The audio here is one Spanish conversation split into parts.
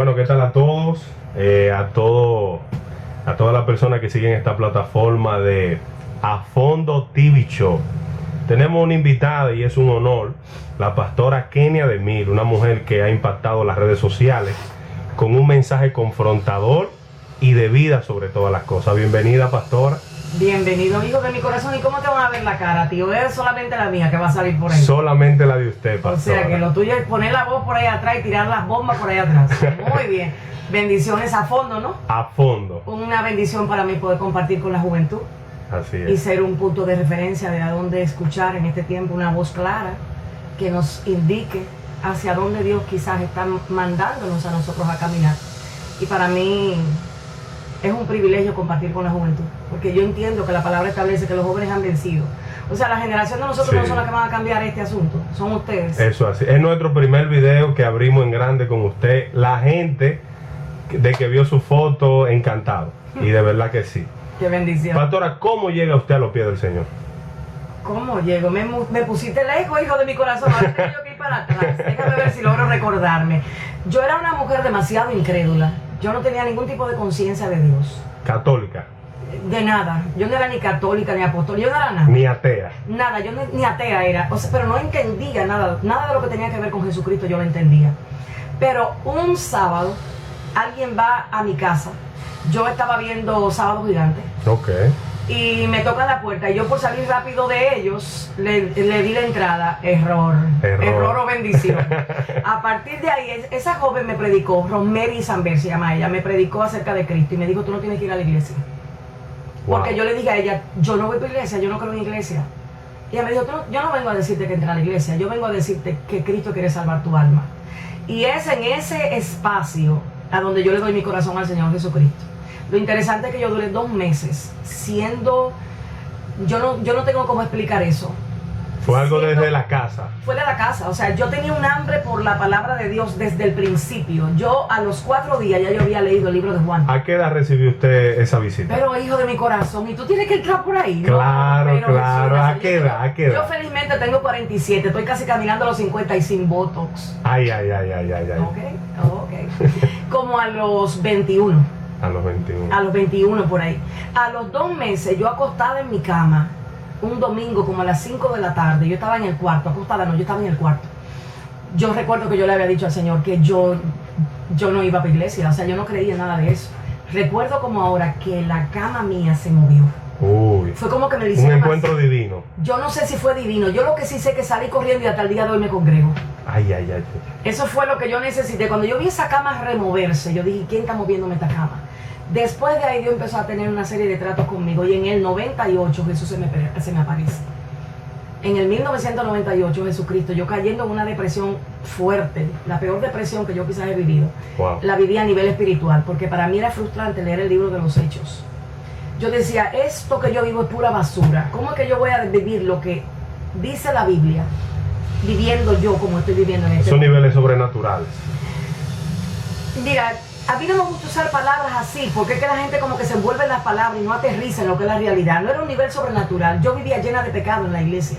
Bueno, ¿qué tal a todos? A todas las personas que siguen esta plataforma de A Fondo TV Show. Tenemos una invitada y es un honor, la pastora Kenia Demil, una mujer que ha impactado las redes sociales con un mensaje confrontador y de vida sobre todas las cosas. Bienvenida, pastora. Bienvenido, hijo de mi corazón. ¿Y cómo te van a ver la cara, tío? Es solamente la mía que va a salir por ahí. Solamente la de usted, pastora. O sea, que lo tuyo es poner la voz por ahí atrás y tirar las bombas por ahí atrás. Muy bien. Bendiciones a fondo, ¿no? A fondo. Una bendición para mí poder compartir con la juventud. Así Y es. ser un punto de referencia de a dónde escuchar en este tiempo una voz clara que nos indique hacia dónde Dios quizás está mandándonos a nosotros a caminar. Y para mí es un privilegio compartir con la juventud, porque yo entiendo que la palabra establece que los jóvenes han vencido. O sea, la generación de nosotros no son las que van a cambiar este asunto, son ustedes. Eso así. Es nuestro primer video que abrimos en grande con usted. La gente de que vio su foto, encantado. Y de verdad que sí. Qué bendición. Pastora, ¿cómo llega usted a los pies del Señor? ¿Cómo llego? Me pusiste lejos, hijo de mi corazón. Ahora tengo que ir para atrás. Déjame ver si logro recordarme. Yo era una mujer demasiado incrédula. Yo no tenía ningún tipo de conciencia de Dios. Católica. De nada. Yo no era ni católica ni apostólica. Yo no era nada. Ni atea. Nada. Yo ni atea era. O sea, pero no entendía nada. Nada de lo que tenía que ver con Jesucristo yo lo entendía. Pero un sábado, alguien va a mi casa. Yo estaba viendo Sábado Gigante. Ok. Y me tocan la puerta y yo por salir rápido de ellos le di la entrada. Error o bendición. A partir de ahí esa joven me predicó, Rosemary Samber se llama ella, me predicó acerca de Cristo y me dijo: tú no tienes que ir a la iglesia. Porque yo le dije a ella: yo no voy a la iglesia, yo no creo en iglesia. Y ella me dijo: yo no vengo a decirte que entres a la iglesia, yo vengo a decirte que Cristo quiere salvar tu alma. Y es en ese espacio a donde yo le doy mi corazón al Señor Jesucristo. Lo interesante es que yo duré 2 meses siendo, yo no tengo cómo explicar eso. Fue algo desde la casa. Fue de la casa, o sea, yo tenía un hambre por la palabra de Dios desde el principio. Yo a los 4 días ya yo había leído el libro de Juan. ¿A qué edad recibió usted esa visita? Pero hijo de mi corazón, y tú tienes que entrar por ahí. Claro, Pero, claro. Jesús, ¿A qué edad? ¿A qué edad? Yo felizmente tengo 47, estoy casi caminando a los 50 y sin botox. Ay. Ok. Como a los 21. A los 21. A los 21 por ahí. A los 2 meses yo acostada en mi cama, un domingo como a las 5 de la tarde, yo estaba en el cuarto, acostada no, yo estaba en el cuarto. Yo recuerdo que yo le había dicho al Señor que yo no iba a la iglesia, o sea, yo no creía nada de eso. Recuerdo como ahora que la cama mía se movió. Uy. Fue como que me Un hicieron encuentro así. divino. Yo no sé si fue divino, yo lo que sí sé que salí corriendo y hasta el día de hoy me congrego. Ay. Eso fue lo que yo necesité. Cuando yo vi esa cama removerse, yo dije: ¿quién está moviéndome esta cama? Después de ahí Dios empezó a tener una serie de tratos conmigo y en el 98 Jesús se me aparece. En el 1998 Jesucristo, yo cayendo en una depresión fuerte, la peor depresión que yo quizás he vivido, Wow. la viví a nivel espiritual, porque para mí era frustrante leer el libro de los Hechos. Yo decía: esto que yo vivo es pura basura. ¿Cómo es que yo voy a vivir lo que dice la Biblia, viviendo yo como estoy viviendo en este Son momento? niveles sobrenaturales. Mira, a mí no me gusta usar palabras así, porque es que la gente como que se envuelve en las palabras y no aterriza en lo que es la realidad. No era un nivel sobrenatural. Yo vivía llena de pecado en la iglesia.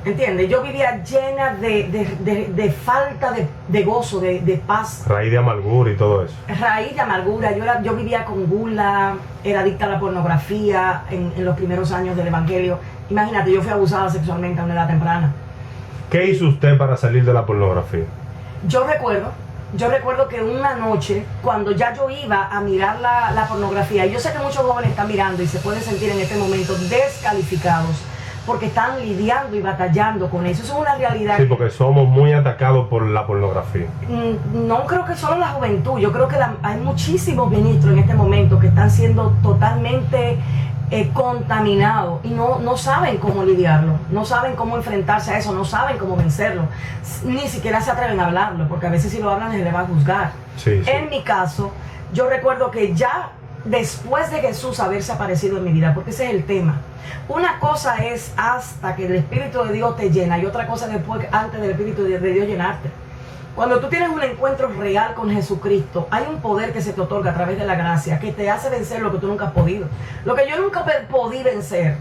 ¿Entiendes? Yo vivía llena de falta de gozo, de paz. Raíz de amargura y todo eso. Raíz de amargura. Yo vivía con gula, era adicta a la pornografía en los primeros años del evangelio. Imagínate, yo fui abusada sexualmente a una edad temprana. ¿Qué hizo usted para salir de la pornografía? Yo recuerdo que una noche, cuando ya yo iba a mirar la pornografía, y yo sé que muchos jóvenes están mirando y se pueden sentir en este momento descalificados porque están lidiando y batallando con eso. Eso es una realidad. Sí, porque somos muy atacados por la pornografía. No creo que solo la juventud, yo creo que hay muchísimos ministros en este momento que están siendo totalmente contaminados y no saben cómo lidiarlo, no saben cómo enfrentarse a eso, no saben cómo vencerlo, ni siquiera se atreven a hablarlo, porque a veces si lo hablan se le va a juzgar. Sí. En mi caso, yo recuerdo que ya después de Jesús haberse aparecido en mi vida, porque ese es el tema. Una cosa es hasta que el Espíritu de Dios te llena y otra cosa después, antes del Espíritu de Dios llenarte. Cuando tú tienes un encuentro real con Jesucristo, hay un poder que se te otorga a través de la gracia que te hace vencer lo que tú nunca has podido. Lo que yo nunca podí vencer,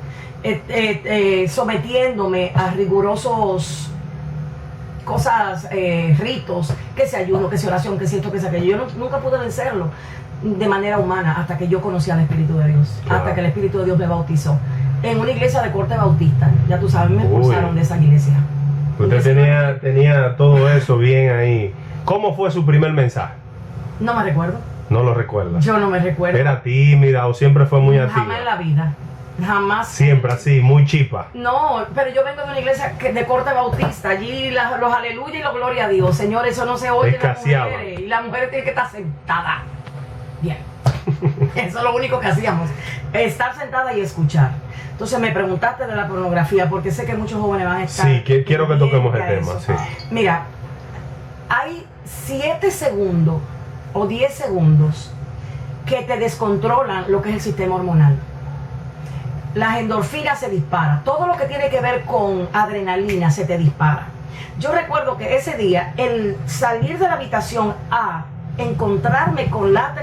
sometiéndome a rigurosos cosas, ritos, que se ayuno, que se oración, que se esto, que se aquello. Yo nunca pude vencerlo de manera humana hasta que yo conocí al Espíritu de Dios, claro. hasta que el Espíritu de Dios me bautizó. En una iglesia de corte bautista, ya tú sabes, me expulsaron de esa iglesia. Usted tenía todo eso bien ahí. ¿Cómo fue su primer mensaje? No me recuerdo. No lo recuerda. Yo no me recuerdo. ¿Era tímida o siempre fue muy activa? Jamás en la vida. Jamás. Siempre así, muy chipa. No, pero yo vengo de una iglesia de corte bautista. Allí los aleluya y los gloria a Dios. Señor, eso no se oye en las mujeres. Y las mujeres tienen que estar sentadas. Bien. Eso es lo único que hacíamos. Estar sentada y escuchar. Entonces me preguntaste de la pornografía, porque sé que muchos jóvenes van a estar... Sí, quiero que toquemos el tema, sí. Mira, hay 7 segundos o 10 segundos que te descontrolan lo que es el sistema hormonal. Las endorfinas se disparan. Todo lo que tiene que ver con adrenalina se te dispara. Yo recuerdo que ese día, el salir de la habitación a encontrarme con la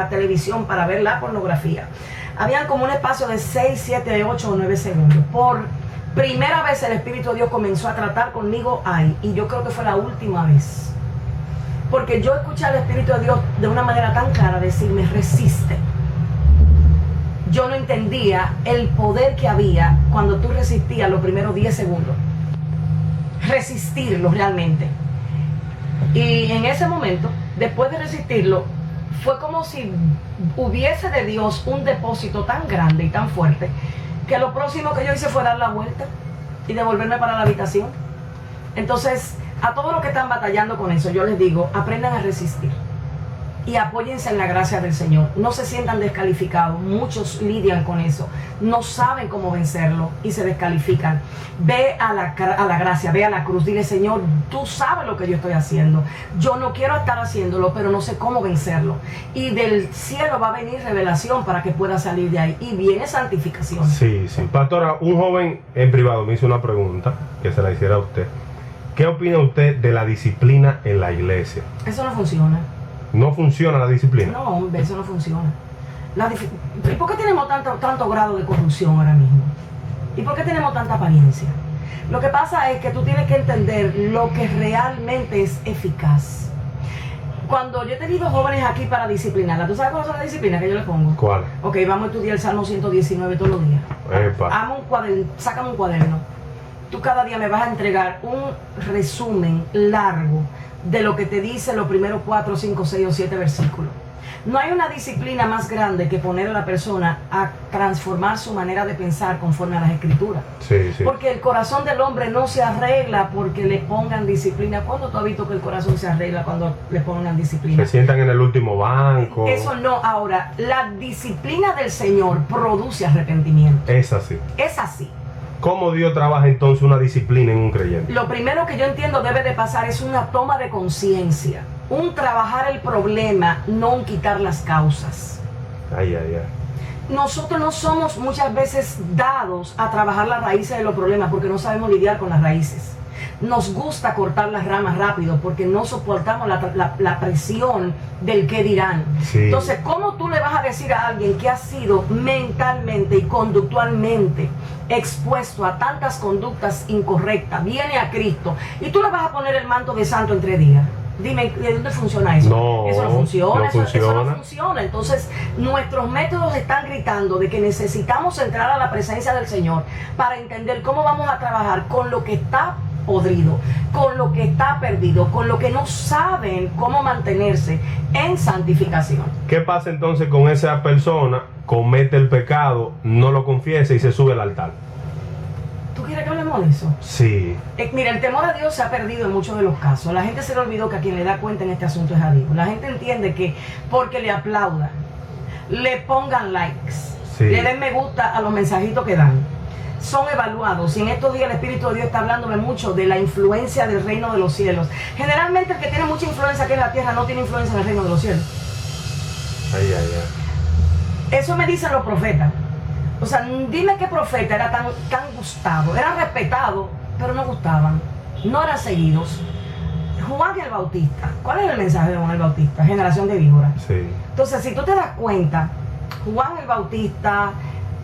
televisión para ver la pornografía, habían como un espacio de 6, 7, 8 o 9 segundos. Por primera vez el Espíritu de Dios comenzó a tratar conmigo ahí, y yo creo que fue la última vez. Porque yo escuché al Espíritu de Dios de una manera tan clara decirme: resiste. Yo no entendía el poder que había cuando tú resistías los primeros 10 segundos. Resistirlo realmente. Y en ese momento, después de resistirlo, fue como si hubiese de Dios un depósito tan grande y tan fuerte, que lo próximo que yo hice fue dar la vuelta y devolverme para la habitación. Entonces, a todos los que están batallando con eso, yo les digo: aprendan a resistir y apóyense en la gracia del Señor. No se sientan descalificados. Muchos lidian con eso, no saben cómo vencerlo y se descalifican. Ve a la gracia, ve a la cruz, dile: Señor, tú sabes lo que yo estoy haciendo, yo no quiero estar haciéndolo, pero no sé cómo vencerlo, y del cielo va a venir revelación para que pueda salir de ahí, y viene santificación. Sí, sí. Pastora, un joven en privado me hizo una pregunta que se la hiciera a usted. ¿Qué opina usted de la disciplina en la iglesia? Eso no funciona. ¿No funciona la disciplina? No, hombre, eso no funciona. ¿Y por qué tenemos tanto grado de corrupción ahora mismo? ¿Y por qué tenemos tanta apariencia? Lo que pasa es que tú tienes que entender lo que realmente es eficaz. Cuando yo he tenido jóvenes aquí para disciplinarla, ¿tú sabes cuáles son las disciplinas que yo les pongo? ¿Cuál? Ok, vamos a estudiar el Salmo 119 todos los días. Sácame un cuaderno. Tú cada día me vas a entregar un resumen largo de lo que te dice los primeros 4, 5, 6 o 7 versículos. No hay una disciplina más grande que poner a la persona a transformar su manera de pensar conforme a las Escrituras. Sí, sí. Porque el corazón del hombre no se arregla porque le pongan disciplina. ¿Cuándo tú has visto que el corazón se arregla cuando le pongan disciplina? Se sientan en el último banco. Eso no. Ahora, la disciplina del Señor produce arrepentimiento. Es así. Es así. ¿Cómo Dios trabaja entonces una disciplina en un creyente? Lo primero que yo entiendo debe de pasar es una toma de conciencia, un trabajar el problema, no un quitar las causas. Ay, ay, ay. Nosotros no somos muchas veces dados a trabajar las raíces de los problemas porque no sabemos lidiar con las raíces. Nos gusta cortar las ramas rápido porque no soportamos la presión del qué dirán. Sí. Entonces, ¿cómo tú le vas a decir a alguien que ha sido mentalmente y conductualmente expuesto a tantas conductas incorrectas, viene a Cristo, y tú le vas a poner el manto de santo en 3 días? Dime, ¿de dónde funciona eso? No, eso no funciona, no funciona. Eso no funciona. Entonces, nuestros métodos están gritando de que necesitamos entrar a la presencia del Señor para entender cómo vamos a trabajar con lo que está podrido, con lo que está perdido, con lo que no saben cómo mantenerse en santificación. ¿Qué pasa entonces con esa persona? Comete el pecado, no lo confiesa y se sube al altar. ¿Tú quieres que hablemos de eso? Sí. Mira, el temor a Dios se ha perdido en muchos de los casos. La gente se le olvidó que a quien le da cuenta en este asunto es a Dios. La gente entiende que porque le aplaudan, le pongan likes, sí, le den me gusta a los mensajitos que dan, son evaluados. Y en estos días el Espíritu de Dios está hablándome mucho de la influencia del reino de los cielos. Generalmente el que tiene mucha influencia aquí en la tierra no tiene influencia en el reino de los cielos. Ay, ay, ay. Eso me dicen los profetas. O sea, dime qué profeta era tan gustado. Eran respetados, pero no gustaban. No eran seguidos. Juan el Bautista. ¿Cuál es el mensaje de Juan el Bautista? Generación de víboras. Sí. Entonces, si tú te das cuenta, Juan el Bautista,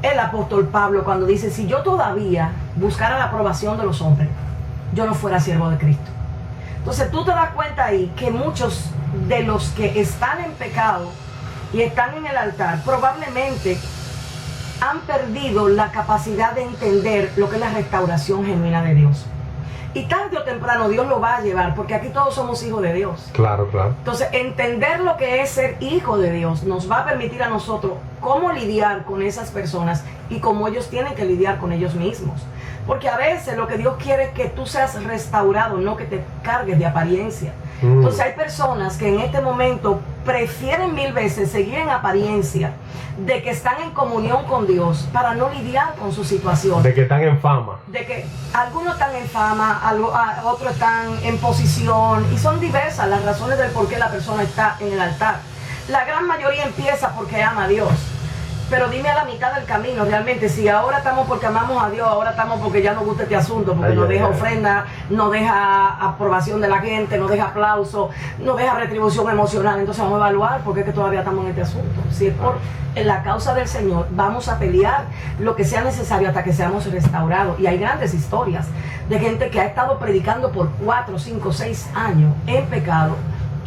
el apóstol Pablo, cuando dice: si yo todavía buscara la aprobación de los hombres, yo no fuera siervo de Cristo. Entonces tú te das cuenta ahí que muchos de los que están en pecado y están en el altar probablemente han perdido la capacidad de entender lo que es la restauración genuina de Dios. Y tarde o temprano Dios lo va a llevar, porque aquí todos somos hijos de Dios. Claro, claro. Entonces, entender lo que es ser hijo de Dios nos va a permitir a nosotros cómo lidiar con esas personas y cómo ellos tienen que lidiar con ellos mismos. Porque a veces lo que Dios quiere es que tú seas restaurado, no que te cargues de apariencia. Entonces hay personas que en este momento prefieren 1000 veces seguir en apariencia de que están en comunión con Dios para no lidiar con su situación. De que están en fama. De que algunos están en fama, otros están en posición, y son diversas las razones del por qué la persona está en el altar. La gran mayoría empieza porque ama a Dios. Pero dime a la mitad del camino, realmente, si ahora estamos porque amamos a Dios, ahora estamos porque ya nos gusta este asunto, porque nos deja ofrenda, nos deja aprobación de la gente, nos deja aplauso, nos deja retribución emocional. Entonces vamos a evaluar por qué es que todavía estamos en este asunto. Si es por la causa del Señor, vamos a pelear lo que sea necesario hasta que seamos restaurados. Y hay grandes historias de gente que ha estado predicando por 4, 5, 6 años en pecado,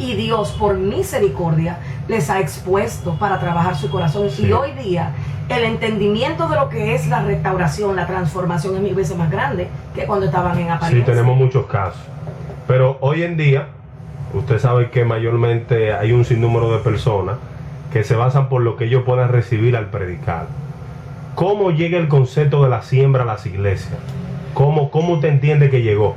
y Dios, por misericordia, les ha expuesto para trabajar su corazón. Sí. Y hoy día, el entendimiento de lo que es la restauración, la transformación, es 1000 veces más grande que cuando estaban en apariencia. Sí, tenemos muchos casos. Pero hoy en día, usted sabe que mayormente hay un sinnúmero de personas que se basan por lo que ellos puedan recibir al predicar. ¿Cómo llega el concepto de la siembra a las iglesias? ¿Cómo usted entiende que llegó?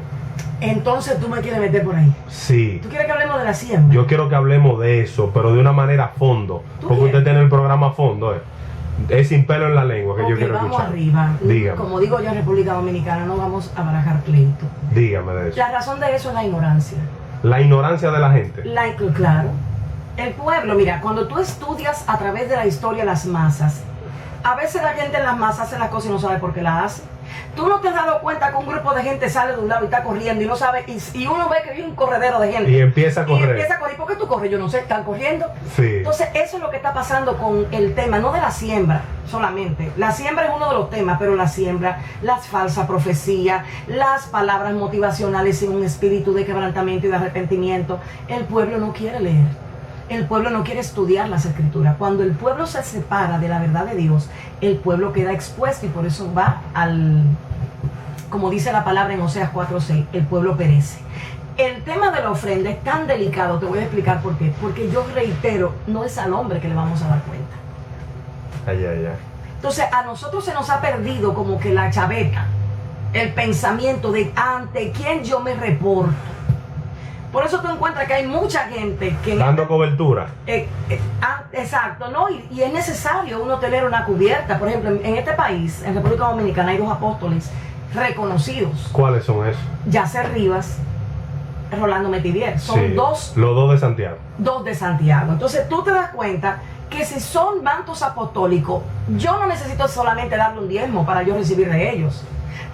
Entonces tú me quieres meter por ahí. Sí. ¿Tú quieres que hablemos de la siembra? Yo quiero que hablemos de eso, pero de una manera a fondo. Porque quieres? usted tiene el programa a fondo, es sin pelo en la lengua que yo quiero vamos escuchar. Arriba. Dígame. Como digo yo en República Dominicana, no vamos a barajar pleito. Dígame de eso. La razón de eso es la ignorancia. La ignorancia de la gente. Claro. El pueblo, mira, cuando tú estudias a través de la historia las masas, a veces la gente en las masas hace las cosas y no sabe por qué las hace. Tú no te has dado cuenta que un grupo de gente sale de un lado y está corriendo y no sabe, y uno ve que hay un corredero de gente. Y empieza a correr. ¿Por qué tú corres? Yo no sé, están corriendo. Sí. Entonces, eso es lo que está pasando con el tema, no de la siembra solamente. La siembra es uno de los temas, pero la siembra, las falsas profecías, las palabras motivacionales sin un espíritu de quebrantamiento y de arrepentimiento. El pueblo no quiere leer. El pueblo no quiere estudiar las escrituras. Cuando el pueblo se separa de la verdad de Dios, el pueblo queda expuesto, y por eso va como dice la palabra en Oseas 4:6, el pueblo perece. El tema de la ofrenda es tan delicado, te voy a explicar por qué. Porque yo reitero, no es al hombre que le vamos a dar cuenta. Ay. Entonces a nosotros se nos ha perdido como que la chaveta, el pensamiento de ante quién yo me reporto. Por eso tú encuentras que hay mucha gente que... Dando cobertura. Exacto, ¿no? Y es necesario uno tener una cubierta. Por ejemplo, en este país, en República Dominicana, hay 2 apóstoles reconocidos. ¿Cuáles son esos? Yacer Rivas, Rolando Metivier. Son sí, 2. Los 2 de Santiago. 2 de Santiago. Entonces tú te das cuenta que si son mantos apostólicos, yo no necesito solamente darle un diezmo para yo recibir de ellos.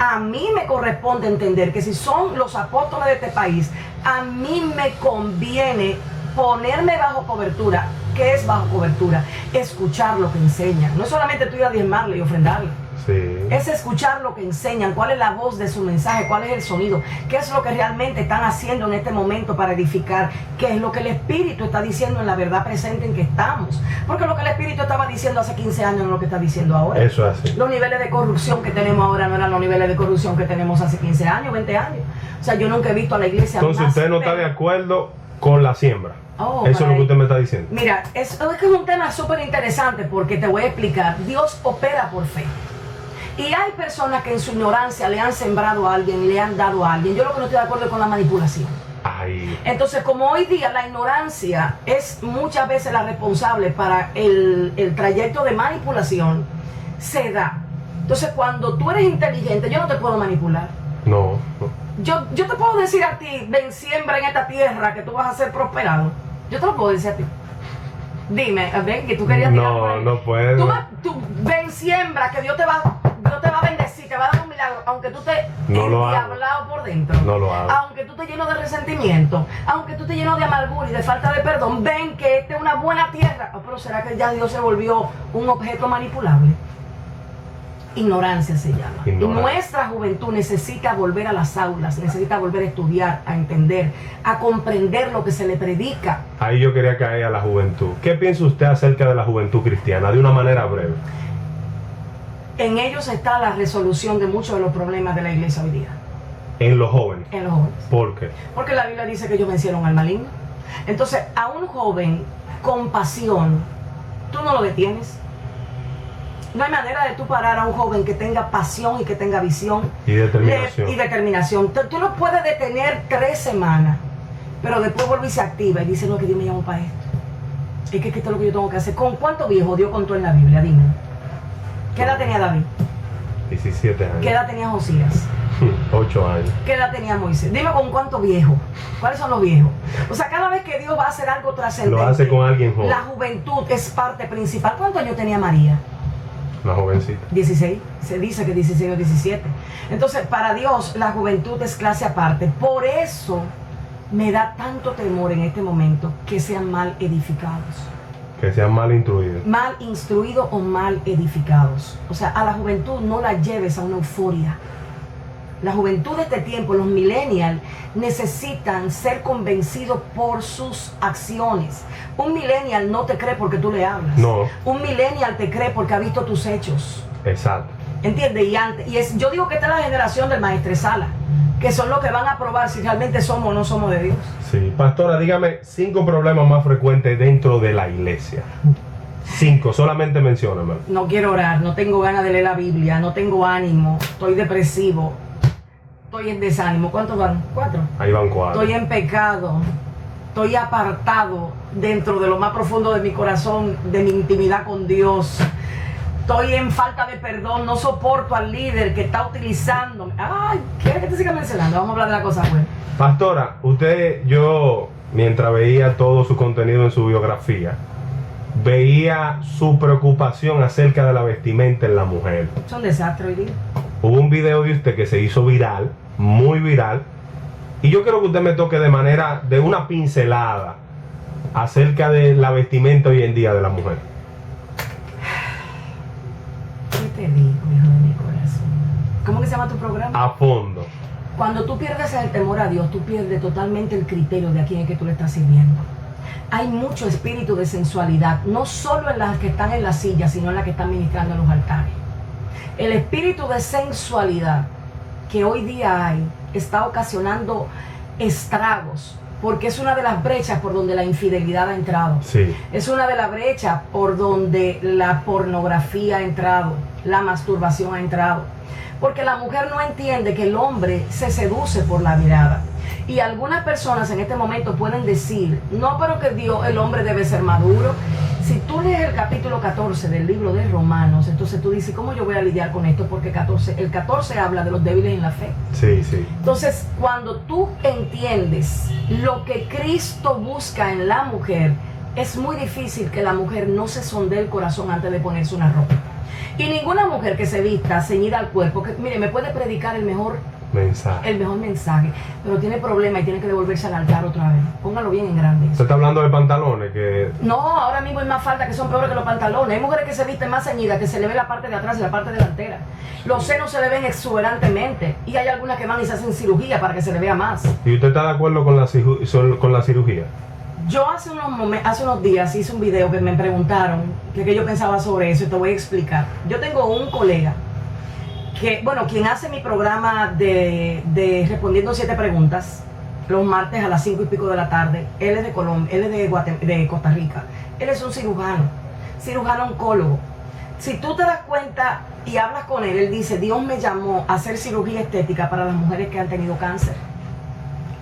A mí me corresponde entender que si son los apóstoles de este país, a mí me conviene ponerme bajo cobertura. ¿Qué es bajo cobertura? Escuchar lo que enseñan. No es solamente tú ir a diezmarle y ofrendarle. Sí. Es escuchar lo que enseñan, cuál es la voz de su mensaje, cuál es el sonido, qué es lo que realmente están haciendo en este momento para edificar, qué es lo que el Espíritu está diciendo en la verdad presente en que estamos. Porque lo que el Espíritu estaba diciendo hace 15 años no es lo que está diciendo ahora. Eso es así. Los niveles de corrupción que tenemos ahora no eran los niveles de corrupción que tenemos hace 15 años, 20 años. O sea, yo nunca he visto a la iglesia. Entonces usted no está de acuerdo con la siembra. Eso es lo que usted me está diciendo. Mira, es que es un tema súper interesante, porque te voy a explicar. Dios opera por fe. Y hay personas que en su ignorancia le han sembrado a alguien, le han dado a alguien. Yo lo que no estoy de acuerdo es con la manipulación. Ay. Entonces, como hoy día la ignorancia es muchas veces la responsable para el trayecto de manipulación, se da. Entonces, cuando tú eres inteligente, yo no te puedo manipular. No. Yo te puedo decir a ti, ven, siembra en esta tierra que tú vas a ser prosperado. Yo te lo puedo decir a ti. Dime, ven, que tú querías No, no puedo. Tú ven, siembra, que Dios te va a bendecir, te va a dar un milagro, aunque tú estés endiablado por dentro. No lo hago. Aunque tú estés lleno de resentimiento, aunque tú estés lleno de amargura y de falta de perdón, ven que esta es una buena tierra. Oh, pero ¿será que ya Dios se volvió un objeto manipulable? Ignorancia se llama. Ignorancia. Nuestra juventud necesita volver a las aulas, necesita volver a estudiar, a entender, a comprender lo que se le predica. Ahí yo quería caer a la juventud. ¿Qué piensa usted acerca de la juventud cristiana? De una manera breve. En ellos está la resolución de muchos de los problemas de la iglesia hoy día. En los jóvenes. En los jóvenes. ¿Por qué? Porque la Biblia dice que ellos vencieron al maligno. Entonces, a un joven con pasión, tú no lo detienes. No hay manera de tú parar a un joven que tenga pasión y que tenga visión. Y determinación. Y determinación. Tú lo puedes detener 3 semanas, pero después vuelve y se activa y dice, no, que Dios me llamó para esto. Es que esto es lo que yo tengo que hacer. ¿Con cuánto viejo Dios contó en la Biblia? Dime. ¿Qué edad tenía David? 17 años. ¿Qué edad tenía Josías? 8 años. ¿Qué edad tenía Moisés? Dime con cuánto viejo. ¿Cuáles son los viejos? O sea, cada vez que Dios va a hacer algo trascendente, lo hace con alguien joven. La juventud es parte principal. ¿Cuántos años tenía María? Una jovencita. 16. Se dice que 16 o 17. Entonces, para Dios, la juventud es clase aparte. Por eso me da tanto temor en este momento que sean mal edificados. Que sean mal instruidos. Mal instruidos o mal edificados. O sea, a la juventud no la lleves a una euforia. La juventud de este tiempo, los millennials, necesitan ser convencidos por sus acciones. Un millennial no te cree porque tú le hablas. No. Un millennial te cree porque ha visto tus hechos. Exacto. ¿Entiendes? Yo digo que esta es la generación del maestresala, que son los que van a probar si realmente somos o no somos de Dios. Sí. Pastora, dígame 5 problemas más frecuentes dentro de la iglesia. 5, solamente mencióname. No quiero orar, no tengo ganas de leer la Biblia, no tengo ánimo, estoy depresivo, estoy en desánimo. ¿Cuántos van? 4. Ahí van 4. Estoy en pecado, estoy apartado dentro de lo más profundo de mi corazón, de mi intimidad con Dios. Estoy en falta de perdón, no soporto al líder que está utilizándome. Ay, ¿quieres que te siga mencionando? Vamos a hablar de la cosa buena. Pastora, yo mientras veía todo su contenido en su biografía, veía su preocupación acerca de la vestimenta en la mujer. Es un desastre hoy día. Hubo un video de usted que se hizo viral, muy viral, y yo quiero que usted me toque de una pincelada acerca de la vestimenta hoy en día de la mujer. ¿Qué te digo, hijo de mi corazón? ¿Cómo que se llama tu programa? A fondo. Cuando tú pierdes el temor a Dios, tú pierdes totalmente el criterio de a quién es que tú le estás sirviendo. Hay mucho espíritu de sensualidad, no solo en las que están en la silla, sino en las que están ministrando en los altares. El espíritu de sensualidad que hoy día hay está ocasionando estragos, porque es una de las brechas por donde la infidelidad ha entrado. Sí. Es una de las brechas por donde la pornografía ha entrado, la masturbación ha entrado. Porque la mujer no entiende que el hombre se seduce por la mirada. Y algunas personas en este momento pueden decir, no, pero que Dios, el hombre debe ser maduro. Si tú lees el capítulo 14 del libro de Romanos, entonces tú dices, ¿cómo yo voy a lidiar con esto? Porque el 14 habla de los débiles en la fe. Sí, sí. Entonces, cuando tú entiendes lo que Cristo busca en la mujer, es muy difícil que la mujer no se sondee el corazón antes de ponerse una ropa. Y ninguna mujer que se vista ceñida al cuerpo, que mire, me puede predicar el mejor mensaje, pero tiene problema y tiene que devolverse al altar otra vez. Póngalo bien en grande. ¿Usted está hablando de pantalones? Que... No, ahora mismo hay más faldas que son peores que los pantalones. Hay mujeres que se visten más ceñidas, que se le ve la parte de atrás y la parte delantera. Los senos se le ven exuberantemente y hay algunas que van y se hacen cirugía para que se le vea más. ¿Y usted está de acuerdo con la cirugía? Yo hace unos días hice un video que me preguntaron que yo pensaba sobre eso y te voy a explicar. Yo tengo un colega que, bueno, quien hace mi programa de Respondiendo 7 Preguntas los martes a las 5 y pico de la tarde. Él es de Colombia, él es de Costa Rica. Él es un cirujano oncólogo. Si tú te das cuenta y hablas con él, él dice, Dios me llamó a hacer cirugía estética para las mujeres que han tenido cáncer.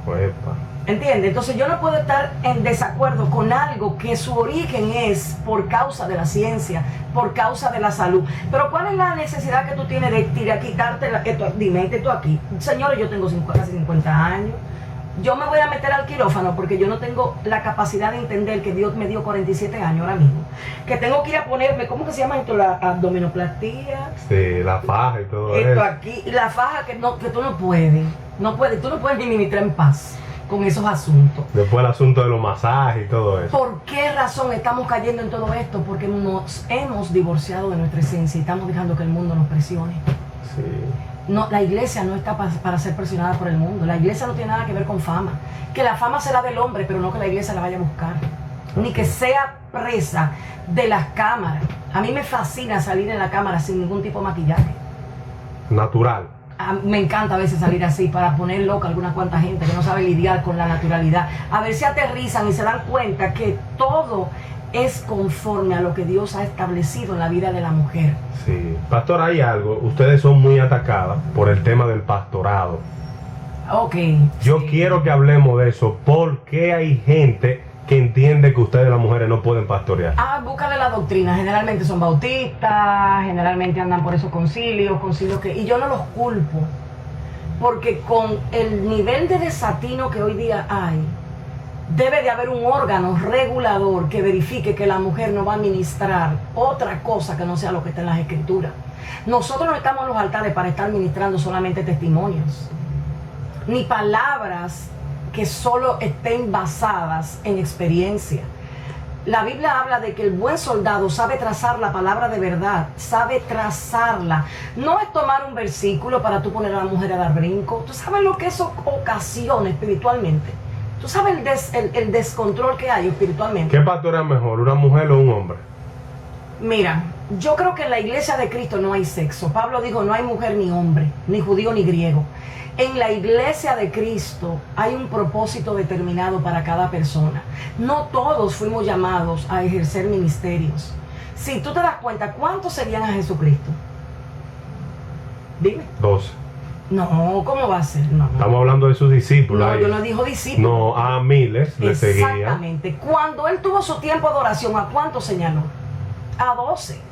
Uepa. ¿Entiendes? Entonces yo no puedo estar en desacuerdo con algo que su origen es por causa de la ciencia, por causa de la salud. Pero ¿cuál es la necesidad que tú tienes de quitarte esto? Dime esto aquí. Señores, yo tengo casi 50 años. Yo me voy a meter al quirófano porque yo no tengo la capacidad de entender que Dios me dio 47 años ahora mismo. Que tengo que ir a ponerme, ¿cómo que se llama esto? La abdominoplastía. Sí, la faja y todo esto eso. Aquí, y la faja que tú no puedes. Tú no puedes ni ministrar en paz. con esos asuntos. Después el asunto de los masajes y todo eso. ¿Por qué razón estamos cayendo en todo esto? Porque nos hemos divorciado de nuestra esencia y estamos dejando que el mundo nos presione. Sí. No, la iglesia no está para ser presionada por el mundo. La iglesia no tiene nada que ver con fama. Que la fama será del hombre, pero no que la iglesia la vaya a buscar. Ni que sea presa de las cámaras. A mí me fascina salir en la cámara sin ningún tipo de maquillaje. Natural. Me encanta a veces salir así para poner loca a alguna cuanta gente que no sabe lidiar con la naturalidad. A ver si aterrizan y se dan cuenta que todo es conforme a lo que Dios ha establecido en la vida de la mujer. Sí. Pastor, hay algo. Ustedes son muy atacadas por el tema del pastorado. Ok. Yo sí. quiero que hablemos de eso. ¿Por qué hay gente que entiende que ustedes las mujeres no pueden pastorear? Búscale la doctrina. Generalmente son bautistas, generalmente andan por esos concilios que... Y yo no los culpo, porque con el nivel de desatino que hoy día hay, debe de haber un órgano regulador que verifique que la mujer no va a ministrar otra cosa que no sea lo que está en las escrituras. Nosotros no estamos en los altares para estar ministrando solamente testimonios, ni palabras que solo estén basadas en experiencia. La Biblia habla de que el buen soldado sabe trazar la palabra de verdad, sabe trazarla. No es tomar un versículo para tú poner a la mujer a dar brinco. Tú sabes lo que eso ocasiona espiritualmente. Tú sabes el descontrol que hay espiritualmente. ¿Qué pastora es mejor, una mujer o un hombre? Mira, yo creo que en la iglesia de Cristo no hay sexo. Pablo dijo, no hay mujer ni hombre, ni judío ni griego. En la iglesia de Cristo hay un propósito determinado para cada persona. No todos fuimos llamados a ejercer ministerios. Si tú te das cuenta, ¿cuántos seguían a Jesucristo? Dime. 12. No, ¿cómo va a ser? No. Estamos hablando de sus discípulos. No, ahí. yo no dijo discípulos. No, a miles le seguían. Exactamente. Cuando él tuvo su tiempo de oración, ¿a cuántos señaló? A 12.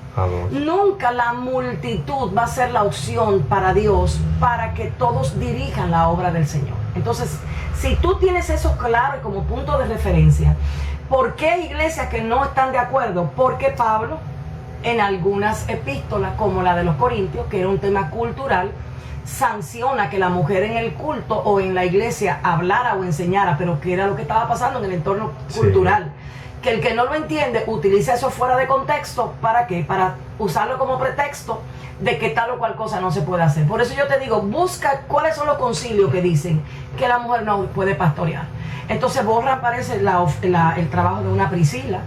Nunca la multitud va a ser la opción para Dios para que todos dirijan la obra del Señor. Entonces, si tú tienes eso claro y como punto de referencia, ¿por qué hay iglesias que no están de acuerdo? Porque Pablo, en algunas epístolas, como la de los Corintios, que era un tema cultural, sanciona que la mujer en el culto o en la iglesia hablara o enseñara, pero que era lo que estaba pasando en el entorno cultural. Que el que no lo entiende utiliza eso fuera de contexto. ¿Para qué? Para usarlo como pretexto de que tal o cual cosa no se puede hacer. Por eso yo te digo, busca cuáles son los concilios que dicen que la mujer no puede pastorear. Entonces borra, aparece el trabajo de una Priscila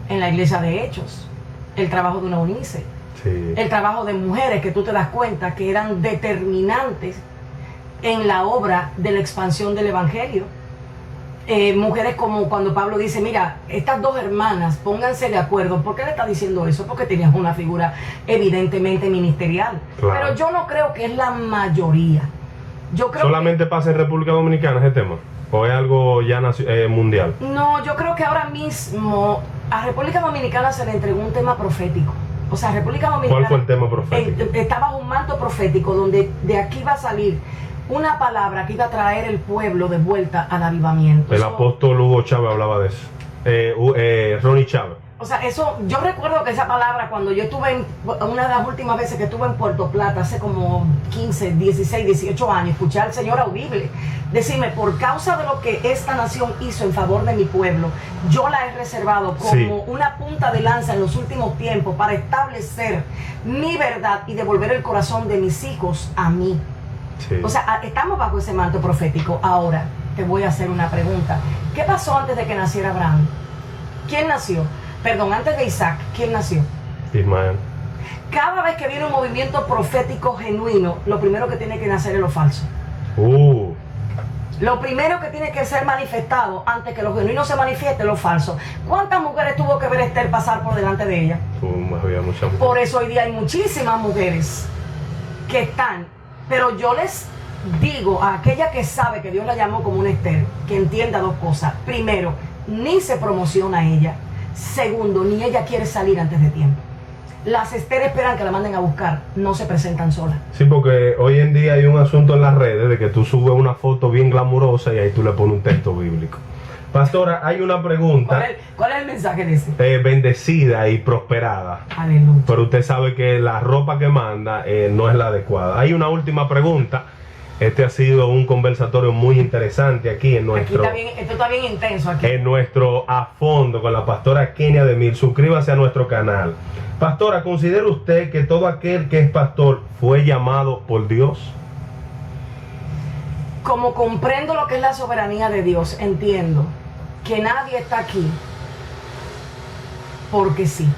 en la iglesia de Hechos, el trabajo de una Eunice, el trabajo de mujeres que tú te das cuenta que eran determinantes en la obra de la expansión del evangelio. Mujeres como cuando Pablo dice, mira, estas dos hermanas, pónganse de acuerdo. ¿Por qué le está diciendo eso? Porque tenías una figura evidentemente ministerial. Claro. Pero yo no creo que es la mayoría. Yo creo ¿solamente pasa en República Dominicana ese tema? ¿O es algo ya mundial? No, yo creo que ahora mismo a República Dominicana se le entregó un tema profético. O sea, República Dominicana... ¿Cuál fue el tema profético? Está bajo un manto profético donde de aquí va a salir una palabra que iba a traer el pueblo de vuelta al avivamiento. El apóstol Hugo Chávez hablaba de eso. Ronnie Chávez. O sea, eso, yo recuerdo que esa palabra cuando yo estuve, una de las últimas veces que estuve en Puerto Plata, hace como 15, 16, 18 años, escuché al Señor audible decirme, por causa de lo que esta nación hizo en favor de mi pueblo, yo la he reservado como una punta de lanza en los últimos tiempos para establecer mi verdad y devolver el corazón de mis hijos a mí. Sí. O sea, estamos bajo ese manto profético. Ahora, te voy a hacer una pregunta. ¿Qué pasó antes de que naciera Abraham? ¿Quién nació? Perdón, antes de Isaac, ¿quién nació? Ismael. Cada vez que viene un movimiento profético genuino, lo primero que tiene que nacer es lo falso. Lo primero que tiene que ser manifestado antes que lo genuino se manifieste es lo falso. ¿Cuántas mujeres tuvo que ver Esther pasar por delante de ella? Había muchas mujeres. Por eso hoy día hay muchísimas mujeres que están... Pero yo les digo a aquella que sabe que Dios la llamó como una Esther, que entienda dos cosas. Primero, ni se promociona a ella. Segundo, ni ella quiere salir antes de tiempo. Las Esther esperan que la manden a buscar, no se presentan solas. Sí, porque hoy en día hay un asunto en las redes de que tú subes una foto bien glamurosa y ahí tú le pones un texto bíblico. Pastora, hay una pregunta. ¿Cuál es el mensaje de ese? Bendecida y prosperada. Aleluya. Pero usted sabe que la ropa que manda no es la adecuada. Hay una última pregunta Este ha sido un conversatorio muy interesante aquí en nuestro... Esto está bien intenso aquí. En nuestro A Fondo con la pastora Kenia de Mil. Suscríbase a nuestro canal. Pastora, ¿considera usted que todo aquel que es pastor fue llamado por Dios? Como comprendo lo que es la soberanía de Dios, entiendo que nadie está aquí porque sí.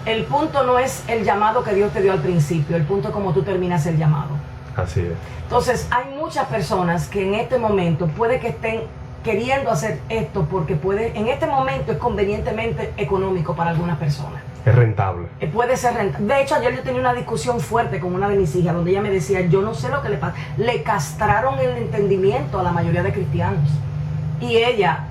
El punto no es el llamado que Dios te dio al principio, el punto es cómo tú terminas el llamado. Así es. Entonces, hay muchas personas que en este momento puede que estén queriendo hacer esto porque en este momento es convenientemente económico para algunas personas. Es rentable. Puede ser rentable. De hecho, ayer yo tenía una discusión fuerte con una de mis hijas donde ella me decía, yo no sé lo que le pasa. Le castraron el entendimiento a la mayoría de cristianos. Y ella,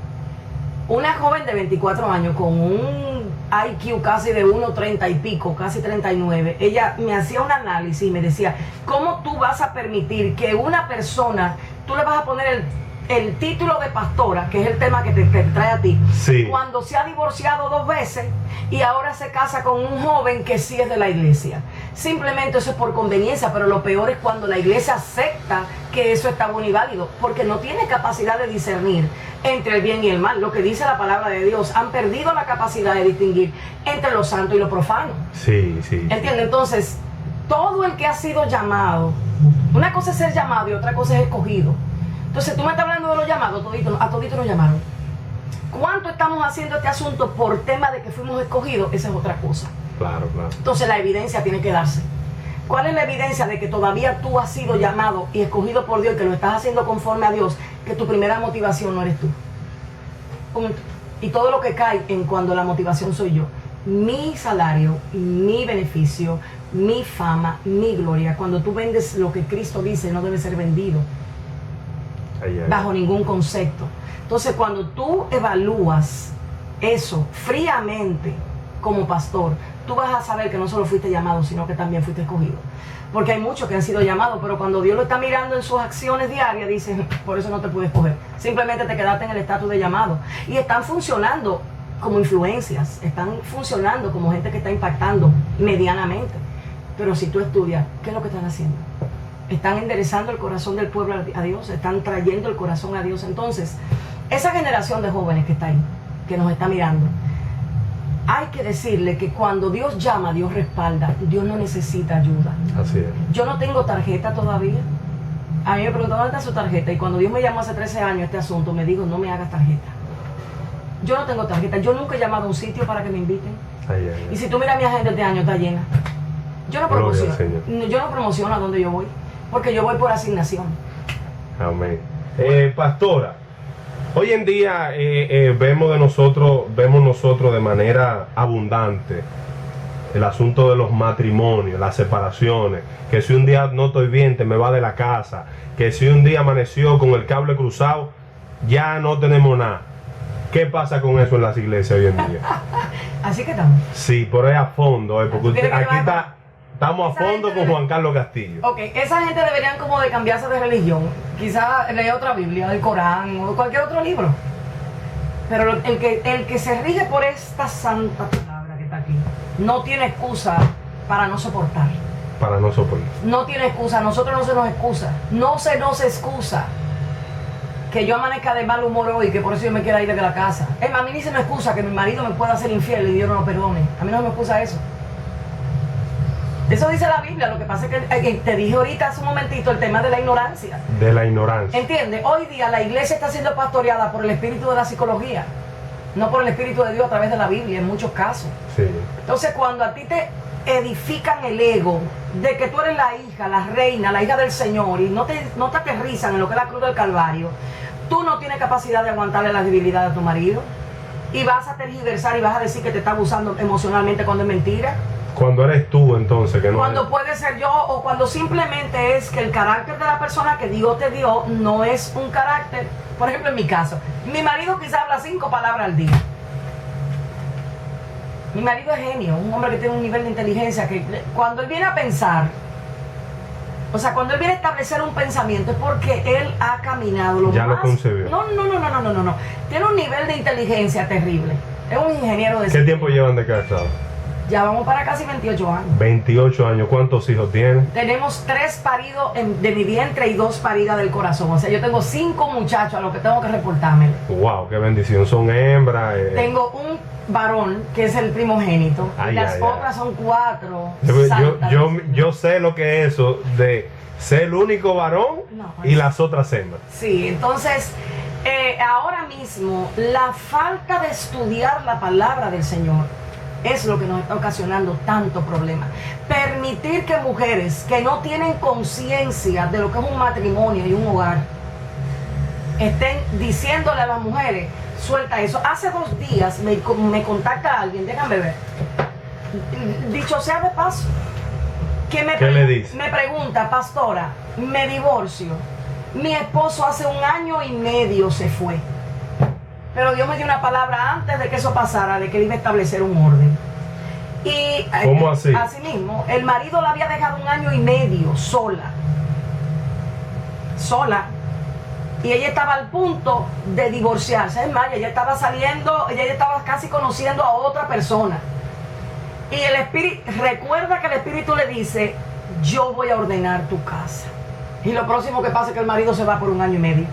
una joven de 24 años con un IQ casi de 1,30 y pico, casi 39, ella me hacía un análisis y me decía, ¿cómo tú vas a permitir que una persona, tú le vas a poner el título de pastora, que es el tema que te trae a ti, sí, cuando se ha divorciado 2 veces y ahora se casa con un joven que sí es de la iglesia? Simplemente eso es por conveniencia, pero lo peor es cuando la iglesia acepta que eso está bueno y válido, porque no tiene capacidad de discernir entre el bien y el mal. Lo que dice la palabra de Dios, han perdido la capacidad de distinguir entre lo santo y lo profano. Sí, sí. ¿Entiendes? Entonces, todo el que ha sido llamado, una cosa es ser llamado y otra cosa es escogido. Entonces, tú me estás hablando de los llamados, a toditos nos llamaron. ¿Cuánto estamos haciendo este asunto por tema de que fuimos escogidos? Esa es otra cosa. Claro, claro. Entonces, la evidencia tiene que darse. ¿Cuál es la evidencia de que todavía tú has sido llamado y escogido por Dios y que lo estás haciendo conforme a Dios? Que tu primera motivación no eres tú. Punto. Y todo lo que cae en cuando la motivación soy yo. Mi salario, mi beneficio, mi fama, mi gloria. Cuando tú vendes lo que Cristo dice, no debe ser vendido. Bajo ningún concepto. Entonces, cuando tú evalúas eso fríamente como pastor, tú vas a saber que no solo fuiste llamado, sino que también fuiste escogido. Porque hay muchos que han sido llamados, pero cuando Dios lo está mirando en sus acciones diarias, dice, por eso no te pude escoger. Simplemente te quedaste en el estatus de llamado. Y están funcionando como influencias, están funcionando como gente que está impactando medianamente. Pero si tú estudias, ¿qué es lo que están haciendo? Están enderezando el corazón del pueblo a Dios, están trayendo el corazón a Dios. Entonces, esa generación de jóvenes que está ahí, que nos está mirando, hay que decirle que cuando Dios llama, Dios respalda. Dios no necesita ayuda. Así es. Yo no tengo tarjeta todavía. A mí me preguntaron, ¿dónde está su tarjeta? Y cuando Dios me llamó hace 13 años este asunto, me dijo, no me hagas tarjeta. Yo no tengo tarjeta. Yo nunca he llamado a un sitio para que me inviten. Y si tú miras mi agenda este año, está llena. Yo no promociono a donde yo voy, porque yo voy por asignación. Amén. Pastora, hoy en día vemos nosotros de manera abundante el asunto de los matrimonios, las separaciones, que si un día no estoy bien te me va de la casa, que si un día amaneció con el cable cruzado ya no tenemos nada. ¿Qué pasa con eso en las iglesias hoy en día? Así que estamos. Sí, por ahí a fondo, porque aquí estamos a fondo con Juan Carlos Castillo. Ok, esa gente deberían como de cambiarse de religión. Quizá leer otra Biblia, el Corán o cualquier otro libro. Pero el que se rige por esta santa palabra que está aquí, no tiene excusa para no soportar. Para no soportar. No tiene excusa, a nosotros no se nos excusa. No se nos excusa que yo amanezca de mal humor hoy, que por eso yo me quiera ir de la casa. A mí ni se me excusa que mi marido me pueda hacer infiel y Dios no lo perdone. A mí no me excusa eso. Eso dice la Biblia. Lo que pasa es que te dije ahorita hace un momentito el tema de la ignorancia. De la ignorancia. ¿Entiendes? Hoy día la iglesia está siendo pastoreada por el espíritu de la psicología, no por el espíritu de Dios a través de la Biblia en muchos casos. Sí. Entonces, cuando a ti te edifican el ego de que tú eres la hija, la reina, la hija del Señor y no te aterrizan en lo que es la cruz del Calvario, tú no tienes capacidad de aguantarle la debilidad a tu marido y vas a tergiversar y vas a decir que te está abusando emocionalmente cuando es mentira. Cuando eres tú, entonces, que no cuando eres. Puede ser yo, o cuando simplemente es que el carácter de la persona que Dios te dio no es un carácter. Por ejemplo, en mi caso, mi marido quizá habla 5 palabras al día. Mi marido es genio, un hombre que tiene un nivel de inteligencia que cuando él viene a pensar, o sea, cuando él viene a establecer un pensamiento es porque él ha caminado lo ya más. Lo concebió. No. Tiene un nivel de inteligencia terrible. Es un ingeniero de ¿Qué tiempo llevan de casado? Ya vamos para casi 28 años. 28 años. ¿Cuántos hijos tienen? Tenemos 3 paridos de mi vientre y 2 paridas del corazón. O sea, yo tengo 5 muchachos a los que tengo que reportarme. Wow, qué bendición. Son hembras. Tengo un varón que es el primogénito. Ay, y las ay, otras son 4. Yo sé lo que es eso de ser el único varón y las otras hembras. Sí, entonces ahora mismo la falta de estudiar la palabra del Señor es lo que nos está ocasionando tanto problema. Permitir que mujeres que no tienen conciencia de lo que es un matrimonio y un hogar estén diciéndole a las mujeres, suelta eso. Hace 2 días me contacta alguien, déjame ver, dicho sea de paso, que ¿qué le dice? Me pregunta, pastora, me divorcio, mi esposo hace 1 año y medio se fue, pero Dios me dio una palabra antes de que eso pasara, de que él iba a establecer un orden. Y ¿cómo así? Así mismo, el marido la había dejado 1 año y medio sola, y ella estaba al punto de divorciarse. Es más, ella estaba saliendo, ella estaba casi conociendo a otra persona. Y el espíritu, recuerda que el espíritu le dice, yo voy a ordenar tu casa. Y lo próximo que pasa es que el marido se va por 1 año y medio.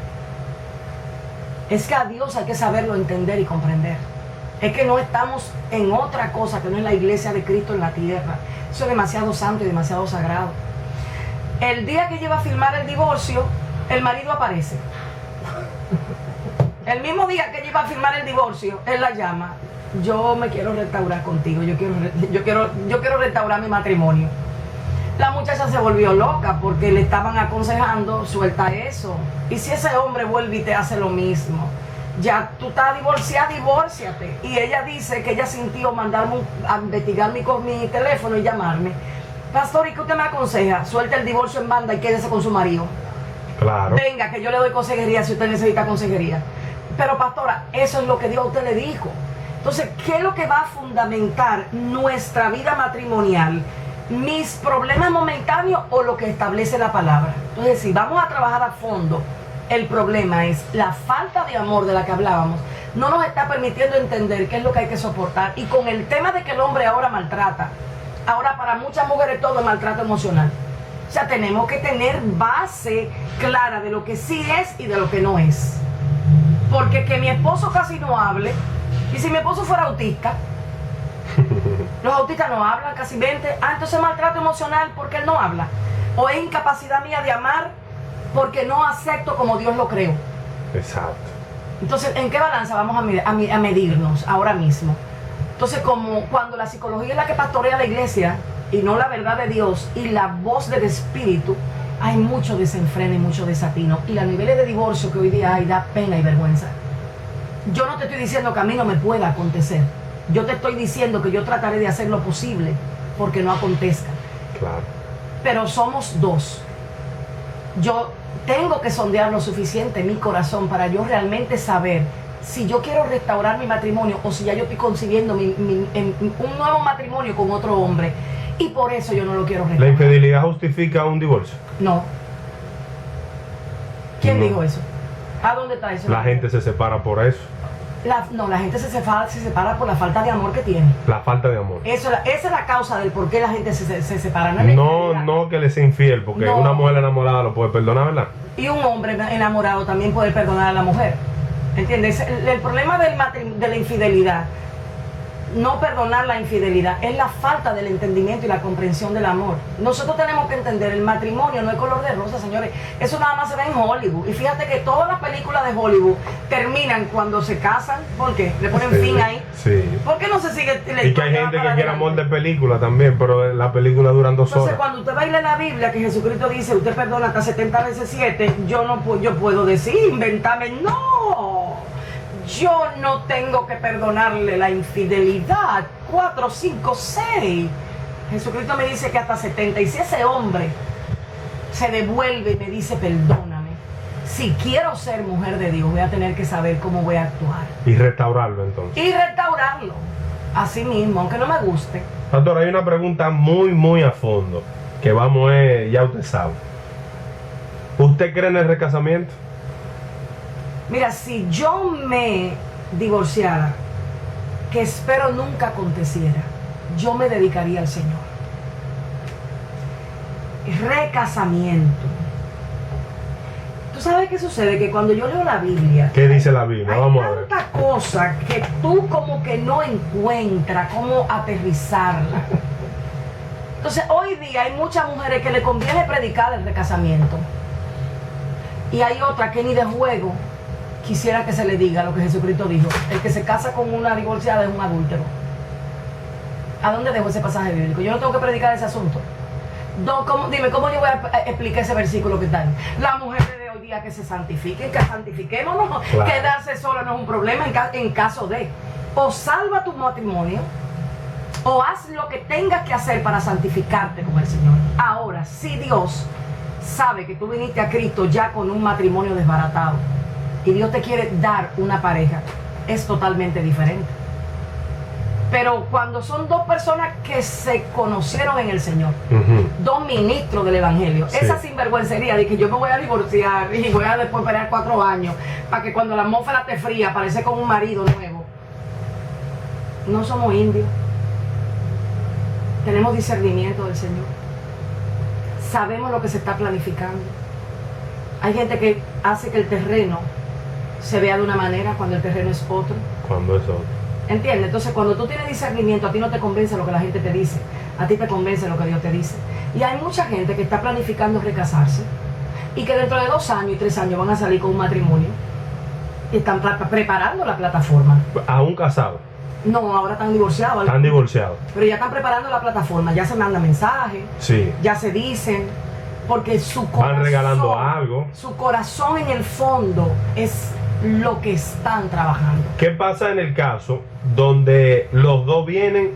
Es que a Dios hay que saberlo entender y comprender. Es que no estamos en otra cosa que no es la iglesia de Cristo en la tierra. Eso es demasiado santo y demasiado sagrado. El día que ella iba a firmar el divorcio, el marido aparece. El mismo día que ella iba a firmar el divorcio, él la llama. Yo me quiero restaurar contigo, yo quiero restaurar mi matrimonio. La muchacha se volvió loca porque le estaban aconsejando, suelta eso. Y si ese hombre vuelve y te hace lo mismo, ya tú estás divorciada, divórciate. Y ella dice que ella sintió mandarme a investigar mi teléfono y llamarme. Pastor, ¿y qué usted me aconseja? Suelta el divorcio en banda y quédese con su marido. Claro. Venga, que yo le doy consejería si usted necesita consejería. Pero pastora, eso es lo que Dios a usted le dijo. Entonces, ¿qué es lo que va a fundamentar nuestra vida matrimonial? ¿Mis problemas momentáneos o lo que establece la palabra? Entonces, si vamos a trabajar a fondo, el problema es la falta de amor de la que hablábamos. No nos está permitiendo entender qué es lo que hay que soportar. Y con el tema de que el hombre ahora maltrata, ahora para muchas mujeres todo es maltrato emocional. O sea, tenemos que tener base clara de lo que sí es y de lo que no es. Porque que mi esposo casi no hable, y si mi esposo fuera autista, los autistas no hablan casi 20, entonces maltrato emocional porque él no habla. O es incapacidad mía de amar porque no acepto como Dios lo creó. Exacto. Entonces, ¿en qué balanza vamos a medirnos ahora mismo? Entonces, como cuando la psicología es la que pastorea la iglesia y no la verdad de Dios y la voz del Espíritu, hay mucho desenfreno y mucho desatino. Y los niveles de divorcio que hoy día hay da pena y vergüenza. Yo no te estoy diciendo que a mí no me pueda acontecer. Yo te estoy diciendo que yo trataré de hacer lo posible porque no acontezca. Claro. Pero somos 2. Yo tengo que sondear lo suficiente mi corazón para yo realmente saber si yo quiero restaurar mi matrimonio o si ya yo estoy concibiendo un nuevo matrimonio con otro hombre. Y por eso yo no lo quiero restaurar. ¿La infidelidad justifica un divorcio? No. ¿Quién No. dijo eso? ¿A dónde está eso? La gente se separa por eso. La gente se separa por la falta de amor que tiene. La falta de amor. Esa es la causa del por qué la gente se separa. No que le sea infiel, porque No. una mujer enamorada lo puede perdonar, ¿verdad? Y un hombre enamorado también puede perdonar a la mujer. ¿Entiendes? El problema de la infidelidad, no perdonar la infidelidad, es la falta del entendimiento y la comprensión del amor. Nosotros tenemos que entender, el matrimonio no es color de rosa, señores. Eso nada más se ve en Hollywood. Y fíjate que todas las películas de Hollywood terminan cuando se casan. ¿Por qué? Le ponen fin ahí. Sí. ¿Por qué no se sigue? Y que hay gente que quiere amor de película también, pero la película duran 2 Entonces, horas. cuando usted va a leer la Biblia, que Jesucristo dice, usted perdona hasta 70 veces 7, yo puedo decir, inventarme, no. Yo no tengo que perdonarle la infidelidad. 4, 5, 6. Jesucristo me dice que hasta 70. Y si ese hombre se devuelve y me dice, perdóname, si quiero ser mujer de Dios, voy a tener que saber cómo voy a actuar. Y restaurarlo entonces. Y restaurarlo. Así mismo, aunque no me guste. Pastor, hay una pregunta muy a fondo, que vamos, ya usted sabe. ¿Usted cree en el recasamiento? Mira, si yo me divorciara, que espero nunca aconteciera, yo me dedicaría al Señor. Recasamiento. ¿Tú sabes qué sucede? Que cuando yo leo la Biblia, ¿qué dice la Biblia? Vamos a ver. Hay tanta cosa que tú como que no encuentras cómo aterrizarla. Entonces hoy día hay muchas mujeres que le conviene predicar el recasamiento, y hay otras que ni de juego quisiera que se le diga lo que Jesucristo dijo: el que se casa con una divorciada es un adúltero. ¿A dónde dejo ese pasaje bíblico? Yo no tengo que predicar ese asunto. Dime, ¿cómo yo voy a explicar ese versículo que está ahí? La mujer de hoy día que se santifiquen, que santifiquémonos. Claro. Quedarse sola no es un problema en caso de. O salva tu matrimonio, o haz lo que tengas que hacer para santificarte con el Señor. Ahora, si Dios sabe que tú viniste a Cristo ya con un matrimonio desbaratado y Dios te quiere dar una pareja, es totalmente diferente. Pero cuando son dos personas que se conocieron en el Señor, dos ministros del Evangelio, sí, esa sinvergüencería de que yo me voy a divorciar y voy a después esperar 4 años para que cuando la atmósfera te fría aparece con un marido nuevo. No somos indios. Tenemos discernimiento del Señor. Sabemos lo que se está planificando. Hay gente que hace que el terreno se vea de una manera cuando el terreno es otro. Cuando es otro. ¿Entiendes? Entonces, cuando tú tienes discernimiento, a ti no te convence lo que la gente te dice, a ti te convence lo que Dios te dice. Y hay mucha gente que está planificando recasarse y que dentro de 2 años y 3 años van a salir con un matrimonio y están preparando la plataforma. ¿Aún casados? No, ahora están divorciados. Están divorciados. Pero ya están preparando la plataforma, ya se mandan mensajes, sí, ya se dicen, porque su corazón, van regalando algo. Su corazón en el fondo es lo que están trabajando. ¿Qué pasa en el caso donde los dos vienen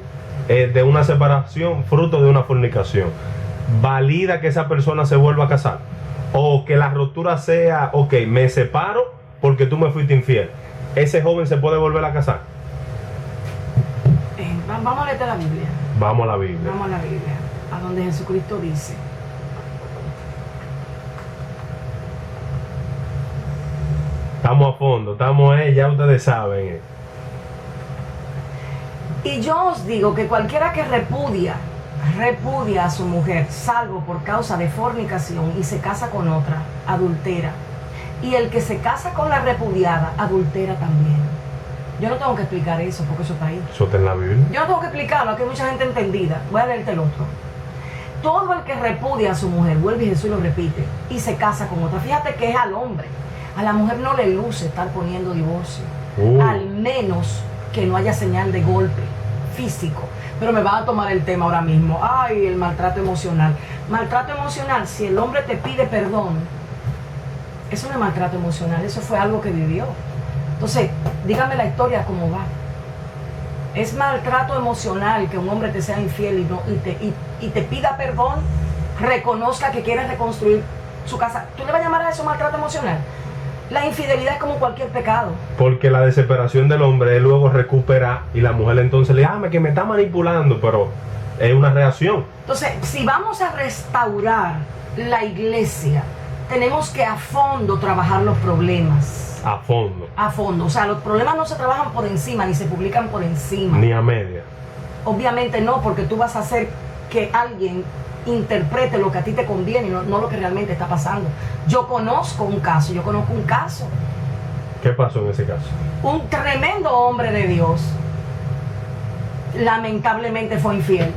de una separación fruto de una fornicación? ¿Valida que esa persona se vuelva a casar? ¿O que la ruptura sea, ok, me separo porque tú me fuiste infiel? ¿Ese joven se puede volver a casar? Vamos a leer la Biblia. Vamos a la Biblia. Vamos a la Biblia, a donde Jesucristo dice: estamos a fondo, estamos, ya ustedes saben. Y yo os digo que cualquiera que repudia a su mujer, salvo por causa de fornicación, y se casa con otra, adultera. Y el que se casa con la repudiada, adultera también. Yo no tengo que explicar eso, porque eso está ahí. Eso está en la Biblia. Yo no tengo que explicarlo, aquí hay mucha gente entendida. Voy a leerte el otro. Todo el que repudia a su mujer, vuelve y Jesús lo repite, y se casa con otra. Fíjate que es al hombre. A la mujer no le luce estar poniendo divorcio. Al menos que no haya señal de golpe físico. Pero me va a tomar el tema ahora mismo. Ay, el maltrato emocional. Maltrato emocional, si el hombre te pide perdón, eso no es maltrato emocional, eso fue algo que vivió. Entonces, dígame la historia cómo va. Es maltrato emocional que un hombre te sea infiel y te pida perdón, reconozca que quiere reconstruir su casa. ¿Tú le vas a llamar a eso maltrato emocional? La infidelidad es como cualquier pecado. Porque la desesperación del hombre él luego recupera y la mujer entonces le dice, que me está manipulando, pero es una reacción. Entonces, si vamos a restaurar la iglesia, tenemos que a fondo trabajar los problemas. A fondo. A fondo. O sea, los problemas no se trabajan por encima, ni se publican por encima. Ni a media. Obviamente no, porque tú vas a hacer que alguien interprete lo que a ti te conviene y no lo que realmente está pasando. Yo conozco un caso. ¿Qué pasó en ese caso? Un tremendo hombre de Dios lamentablemente fue infiel.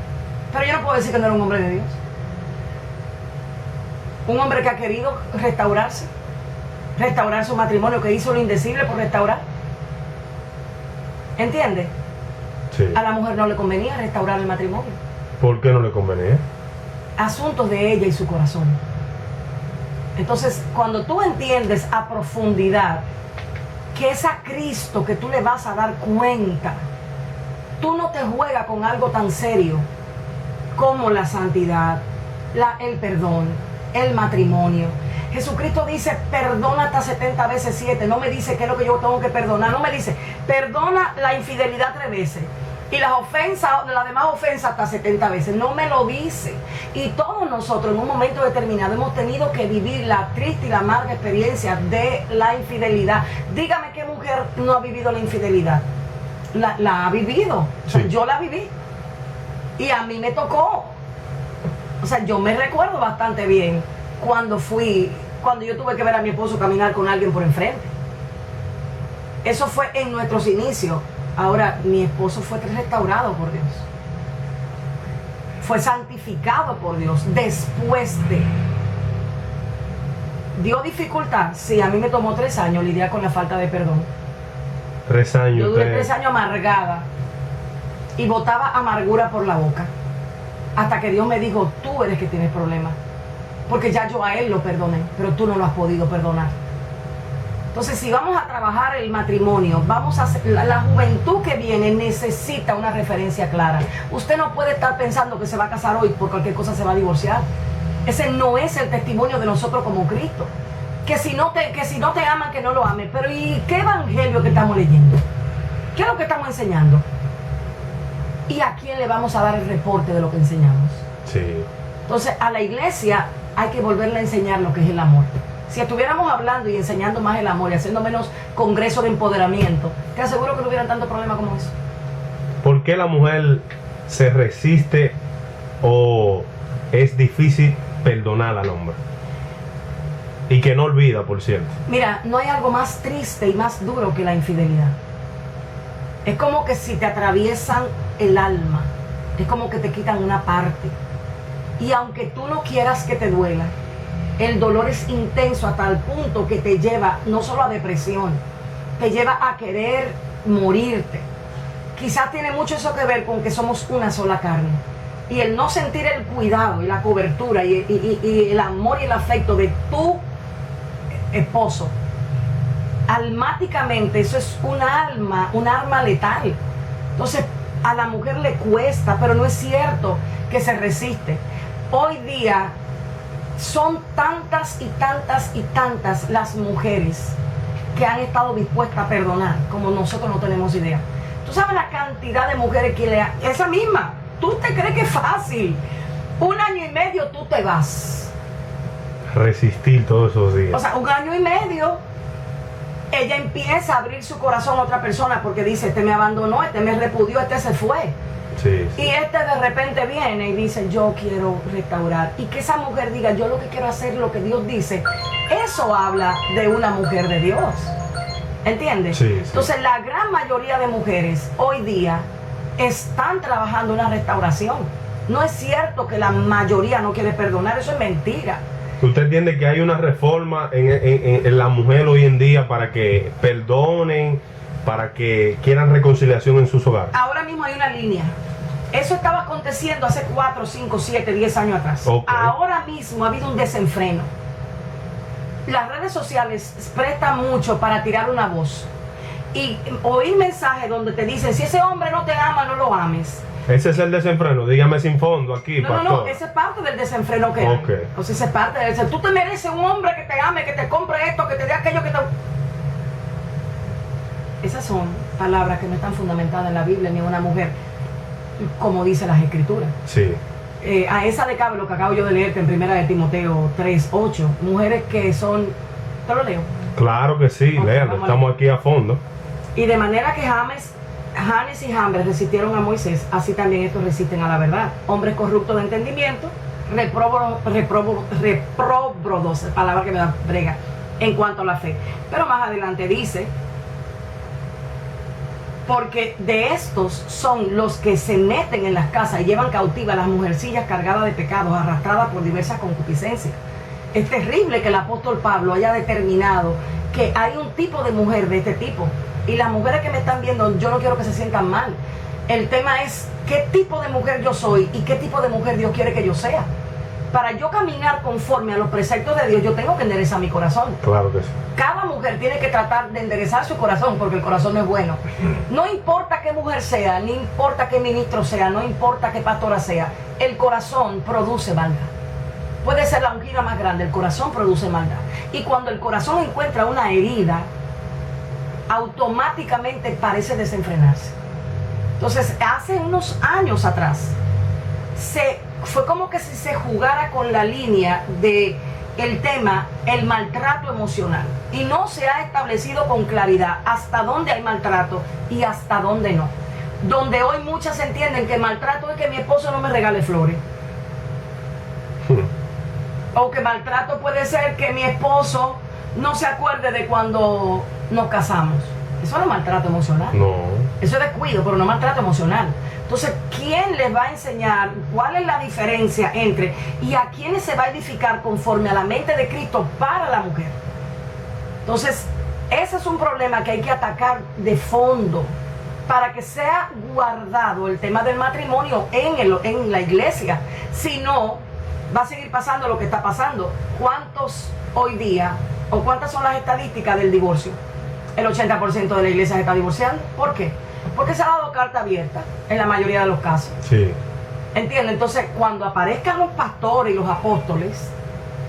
Pero yo no puedo decir que no era un hombre de Dios. Un hombre que ha querido restaurar su matrimonio, que hizo lo indecible por restaurar. ¿Entiendes? Sí. A la mujer no le convenía restaurar el matrimonio. ¿Por qué no le convenía? Asuntos de ella y su corazón. Entonces, cuando tú entiendes a profundidad que es a Cristo que tú le vas a dar cuenta, tú no te juegas con algo tan serio como la santidad, el perdón, el matrimonio. Jesucristo dice, perdona hasta 70 veces 7. No me dice qué es lo que yo tengo que perdonar. No me dice, perdona la infidelidad 3 veces. Y las demás ofensas hasta 70 veces. No me lo dice. Y todos nosotros en un momento determinado hemos tenido que vivir la triste y la amarga experiencia de la infidelidad. Dígame qué mujer no ha vivido la infidelidad. La ha vivido. O sea, sí. Yo la viví. Y a mí me tocó. O sea, yo me recuerdo bastante bien cuando yo tuve que ver a mi esposo caminar con alguien por enfrente. Eso fue en nuestros inicios. Ahora, mi esposo fue restaurado por Dios. Fue santificado por Dios después de. ¿Dio dificultad? Sí, a mí me tomó 3 años lidiar con la falta de perdón. 3 años. Yo duré 3 años amargada y botaba amargura por la boca. Hasta que Dios me dijo, tú eres que tienes problemas. Porque ya yo a él lo perdoné, pero tú no lo has podido perdonar. Entonces, si vamos a trabajar el matrimonio, vamos a hacer, la juventud que viene necesita una referencia clara. Usted no puede estar pensando que se va a casar hoy por cualquier cosa se va a divorciar. Ese no es el testimonio de nosotros como Cristo. Que si no te aman, que no lo amen. Pero ¿y qué evangelio que estamos leyendo? ¿Qué es lo que estamos enseñando? ¿Y a quién le vamos a dar el reporte de lo que enseñamos? Sí. Entonces, a la iglesia hay que volverle a enseñar lo que es el amor. Si estuviéramos hablando y enseñando más el amor y haciendo menos congreso de empoderamiento, te aseguro que no hubieran tanto problema como eso. ¿Por qué la mujer se resiste o es difícil perdonar al hombre? Y que no olvida, por cierto. Mira, no hay algo más triste y más duro que la infidelidad. Es como que si te atraviesan el alma, es como que te quitan una parte. Y aunque tú no quieras que te duela, el dolor es intenso hasta el punto que te lleva no solo a depresión, te lleva a querer morirte. Quizás tiene mucho eso que ver con que somos una sola carne. Y el no sentir el cuidado y la cobertura y el amor y el afecto de tu esposo, almáticamente eso es un arma letal. Entonces a la mujer le cuesta, pero no es cierto que se resiste. Hoy día son tantas y tantas y tantas las mujeres que han estado dispuestas a perdonar, como nosotros no tenemos idea. Tú sabes la cantidad de mujeres que esa misma, tú te crees que es fácil. 1 año y medio tú te vas. Resistir todos esos días. O sea, 1 año y medio ella empieza a abrir su corazón a otra persona porque dice, este me abandonó, este me repudió, este se fue. Sí, sí. Y este de repente viene y dice, yo quiero restaurar. Y que esa mujer diga, yo lo que quiero hacer es lo que Dios dice. Eso habla de una mujer de Dios. ¿Entiendes? Sí, sí. Entonces la gran mayoría de mujeres hoy día están trabajando una restauración. No es cierto que la mayoría no quiere perdonar, eso es mentira. ¿Usted entiende que hay una reforma en la mujer hoy en día para que perdonen, para que quieran reconciliación en sus hogares? Ahora mismo hay una línea. Eso estaba aconteciendo hace 4, 5, 7, 10 años atrás. Okay. Ahora mismo ha habido un desenfreno. Las redes sociales prestan mucho para tirar una voz y oír mensajes donde te dicen, si ese hombre no te ama, no lo ames. Ese es el desenfreno, dígame sin fondo aquí, No, pastor. no, esa es parte del desenfreno que hay. O sea, esa es parte de eso. Tú te mereces un hombre que te ame, que te compre esto, que te dé aquello, que te... Esas son palabras que no están fundamentadas en la Biblia ni en una mujer, como dice las Escrituras. Sí. A esa de cabo, lo que acabo yo de leerte en 1 de Timoteo 3:8, mujeres que son... ¿Te lo leo? Claro que sí, Okay, léalo, estamos aquí a fondo. Y de manera que Janes y Jambres resistieron a Moisés, así también estos resisten a la verdad. Hombres corruptos de entendimiento, repróbodos, palabra que me da brega, en cuanto a la fe. Pero más adelante dice, porque de estos son los que se meten en las casas y llevan cautivas a las mujercillas cargadas de pecados, arrastradas por diversas concupiscencias. Es terrible que el apóstol Pablo haya determinado que hay un tipo de mujer de este tipo. Y las mujeres que me están viendo, yo no quiero que se sientan mal. El tema es qué tipo de mujer yo soy y qué tipo de mujer Dios quiere que yo sea. Para yo caminar conforme a los preceptos de Dios, yo tengo que enderezar mi corazón. Claro que sí. Cada mujer tiene que tratar de enderezar su corazón porque el corazón no es bueno. No importa qué mujer sea, ni importa qué ministro sea, no importa qué pastora sea, el corazón produce maldad. Puede ser la ungida más grande, el corazón produce maldad. Y cuando el corazón encuentra una herida, automáticamente parece desenfrenarse. Entonces, hace unos años atrás, fue como que si se jugara con la línea de el tema, el maltrato emocional. Y no se ha establecido con claridad hasta dónde hay maltrato y hasta dónde no. donde hoy muchas entienden que maltrato es que mi esposo no me regale flores. O que maltrato puede ser que mi esposo no se acuerde de cuando nos casamos. Eso no es maltrato emocional. No. Eso es descuido, pero no maltrato emocional. Entonces, ¿quién les va a enseñar cuál es la diferencia entre y a quiénes se va a edificar conforme a la mente de Cristo para la mujer? Entonces, ese es un problema que hay que atacar de fondo para que sea guardado el tema del matrimonio en la iglesia. Si no, va a seguir pasando lo que está pasando. ¿Cuántos hoy día, o cuántas son las estadísticas del divorcio? El 80% de la iglesia se está divorciando. ¿Por qué? Porque se ha dado carta abierta en la mayoría de los casos. Sí. ¿Entiendes? Entonces, cuando aparezcan los pastores y los apóstoles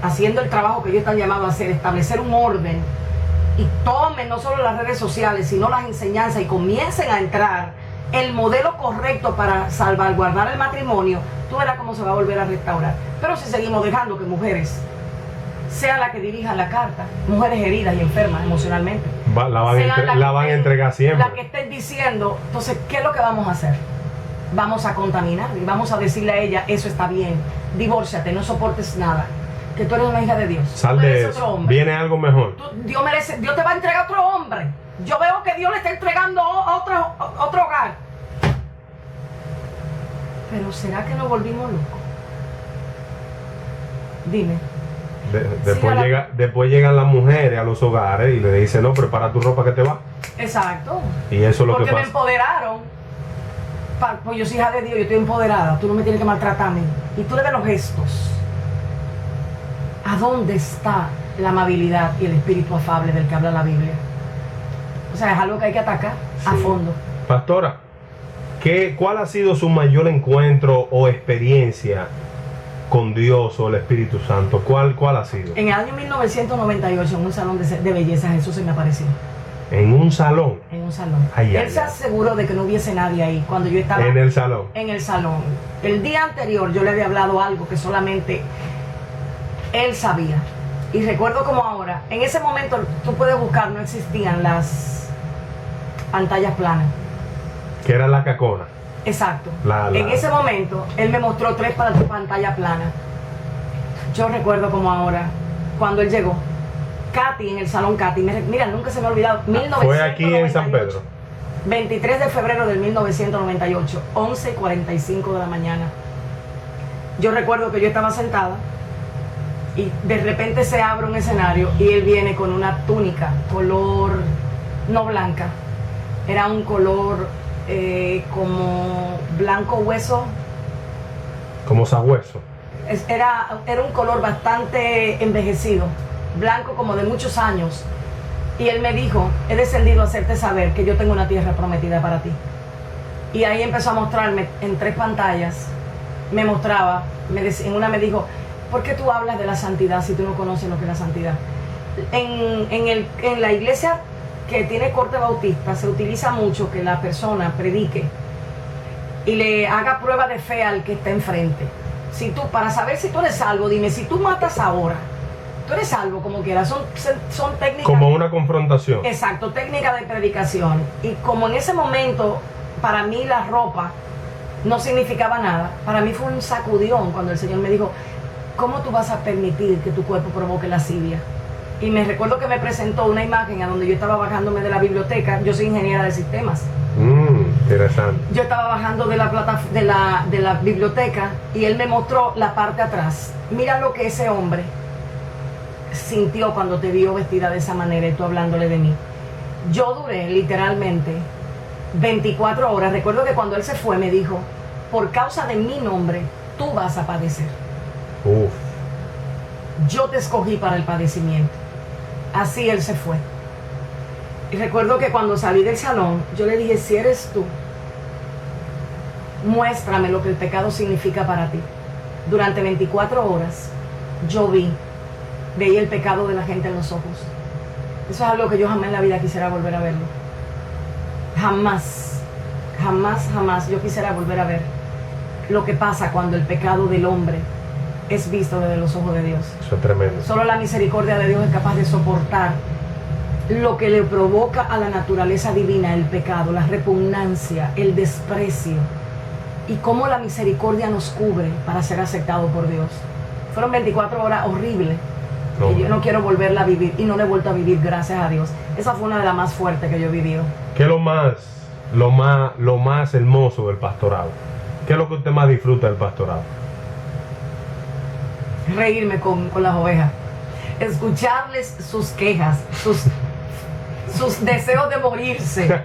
haciendo el trabajo que ellos están llamados a hacer, establecer un orden, y tomen no solo las redes sociales, sino las enseñanzas, y comiencen a entrar el modelo correcto para salvaguardar el matrimonio, tú verás cómo se va a volver a restaurar. Pero si seguimos dejando que mujeres sean las que dirijan la carta, mujeres heridas y enfermas emocionalmente, La van a entregar siempre. las que estén diciendo, entonces, ¿qué es lo que vamos a hacer? Vamos a contaminar y vamos a decirle a ella, eso está bien, divórciate, no soportes nada, que tú eres una hija de Dios. Sal de eso, viene algo mejor. Dios te va a entregar otro hombre. Yo veo que Dios le está entregando otro hogar. Pero ¿será que nos volvimos locos? Dime. Después llegan las mujeres a los hogares y le dicen, no, prepara tu ropa que te va. Exacto. Y eso es lo que Porque pasa. me empoderaron. Pues yo soy hija de Dios, yo estoy empoderada. Tú no me tienes que maltratar a mí. Y tú le ves los gestos. ¿A dónde está la amabilidad y el espíritu afable del que habla la Biblia? O sea, es algo que hay que atacar a fondo. Pastora, ¿cuál ha sido su mayor encuentro o experiencia con Dios o el Espíritu Santo? ¿Cuál ha sido? En el año 1998, en un salón de belleza, Jesús se me apareció. ¿En un salón? En un salón. Él se aseguró de que no hubiese nadie ahí cuando yo estaba... ¿En el salón? En el salón. El día anterior yo le había hablado algo que solamente él sabía. Y recuerdo como ahora, en ese momento tú puedes buscar, no existían las pantallas planas. Que era la cacona. Exacto. En ese momento él me mostró 3 pantallas planas. Yo recuerdo como ahora, cuando él llegó, Katy, en el salón Katy, mira, nunca se me ha olvidado, 1998. Fue aquí en San Pedro. 23 de febrero del 1998, 11:45 de la mañana. Yo recuerdo que yo estaba sentada y de repente se abre un escenario y él viene con una túnica color, no blanca, era un color como blanco hueso. Como sabueso. Era un color bastante envejecido, blanco como de muchos años. Y él me dijo, he descendido a hacerte saber que yo tengo una tierra prometida para ti. Y ahí empezó a mostrarme en 3 pantallas, me mostraba, en una me dijo, ¿por qué tú hablas de la santidad si tú no conoces lo que es la santidad? En la iglesia que tiene corte bautista se utiliza mucho que la persona predique y le haga prueba de fe al que está enfrente. Si tú, para saber si tú eres salvo, dime, si tú matas ahora, tú eres salvo como quieras. Son técnicas. Como una confrontación. Exacto, técnica de predicación. Y como en ese momento, para mí la ropa no significaba nada, para mí fue un sacudión cuando el Señor me dijo, ¿cómo tú vas a permitir que tu cuerpo provoque lascivia? Y me recuerdo que me presentó una imagen a donde yo estaba bajándome de la biblioteca. Yo soy ingeniera de sistemas. Interesante. Yo estaba bajando de la biblioteca y él me mostró la parte de atrás. Mira lo que ese hombre sintió cuando te vio vestida de esa manera y tú hablándole de mí. Yo duré literalmente 24 horas. Recuerdo que cuando él se fue me dijo, por causa de mi nombre, tú vas a padecer. Uf. Yo te escogí para el padecimiento. Así él se fue. Y recuerdo que cuando salí del salón, yo le dije, si eres tú, muéstrame lo que el pecado significa para ti. Durante 24 horas, yo veía el pecado de la gente en los ojos. Eso es algo que yo jamás en la vida quisiera volver a verlo. Jamás, jamás, jamás yo quisiera volver a ver lo que pasa cuando el pecado del hombre es visto desde los ojos de Dios. Eso es tremendo. Solo la misericordia de Dios es capaz de soportar lo que le provoca a la naturaleza divina el pecado, la repugnancia, el desprecio, y cómo la misericordia nos cubre para ser aceptado por Dios. Fueron 24 horas horribles, que yo no quiero volverla a vivir, y no la he vuelto a vivir, gracias a Dios. Esa fue una de las más fuertes que yo he vivido. ¿Qué es lo más hermoso del pastorado? ¿Qué es lo que usted más disfruta del pastorado? Reírme con las ovejas, escucharles sus quejas, sus deseos de morirse,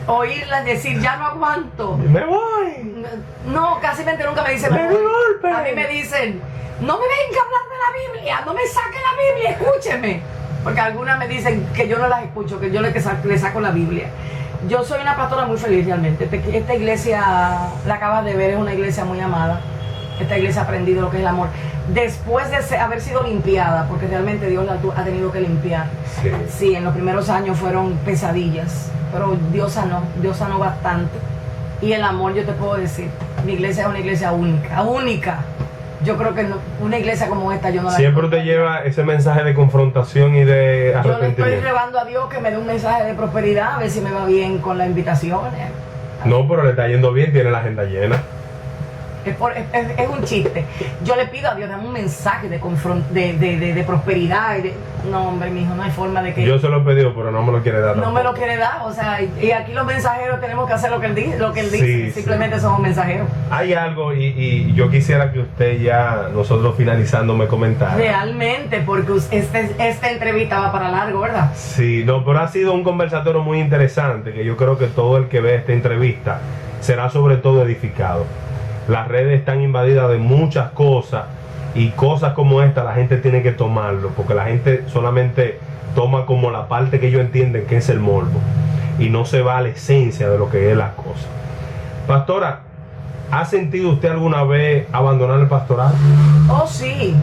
oírlas decir, ya no aguanto, me voy. No, casi nunca me dicen, me voy. A mí me dicen, no me venga a hablar de la Biblia, no me saque la Biblia, escúcheme. Porque algunas me dicen que yo no las escucho, que yo le saco la Biblia. Yo soy una pastora muy feliz realmente. Esta iglesia, la acabas de ver, es una iglesia muy amada. Esta iglesia ha aprendido lo que es el amor. Después de haber sido limpiada, porque realmente Dios la ha tenido que limpiar. Sí. Sí, en los primeros años fueron pesadillas, pero Dios sanó bastante. Y el amor, yo te puedo decir, mi iglesia es una iglesia única. Yo creo que no, una iglesia como esta yo no la siempre te lleva ese mensaje de confrontación y de arrepentimiento. Yo le estoy llevando a Dios que me dé un mensaje de prosperidad, a ver si me va bien con las invitaciones. No, pero le está yendo bien, tiene la agenda llena. Es un chiste. Yo le pido a Dios, dame un mensaje de prosperidad. No, hombre, mijo, no hay forma de que... Yo se lo he pedido, pero no me lo quiere dar. No me lo quiere dar, o sea, y aquí los mensajeros tenemos que hacer lo que él dice, simplemente somos mensajeros. Hay algo, y yo quisiera que usted ya, nosotros finalizando, me comentara. Realmente, porque esta entrevista va para largo, ¿verdad? Sí, no, pero ha sido un conversatorio muy interesante, que yo creo que todo el que ve esta entrevista será sobre todo edificado. Las redes están invadidas de muchas cosas, y cosas como esta la gente tiene que tomarlo, porque la gente solamente toma como la parte que ellos entienden que es el morbo, y no se va a la esencia de lo que es la cosa. Pastora, ¿ha sentido usted alguna vez abandonar el pastorado? Oh, sí.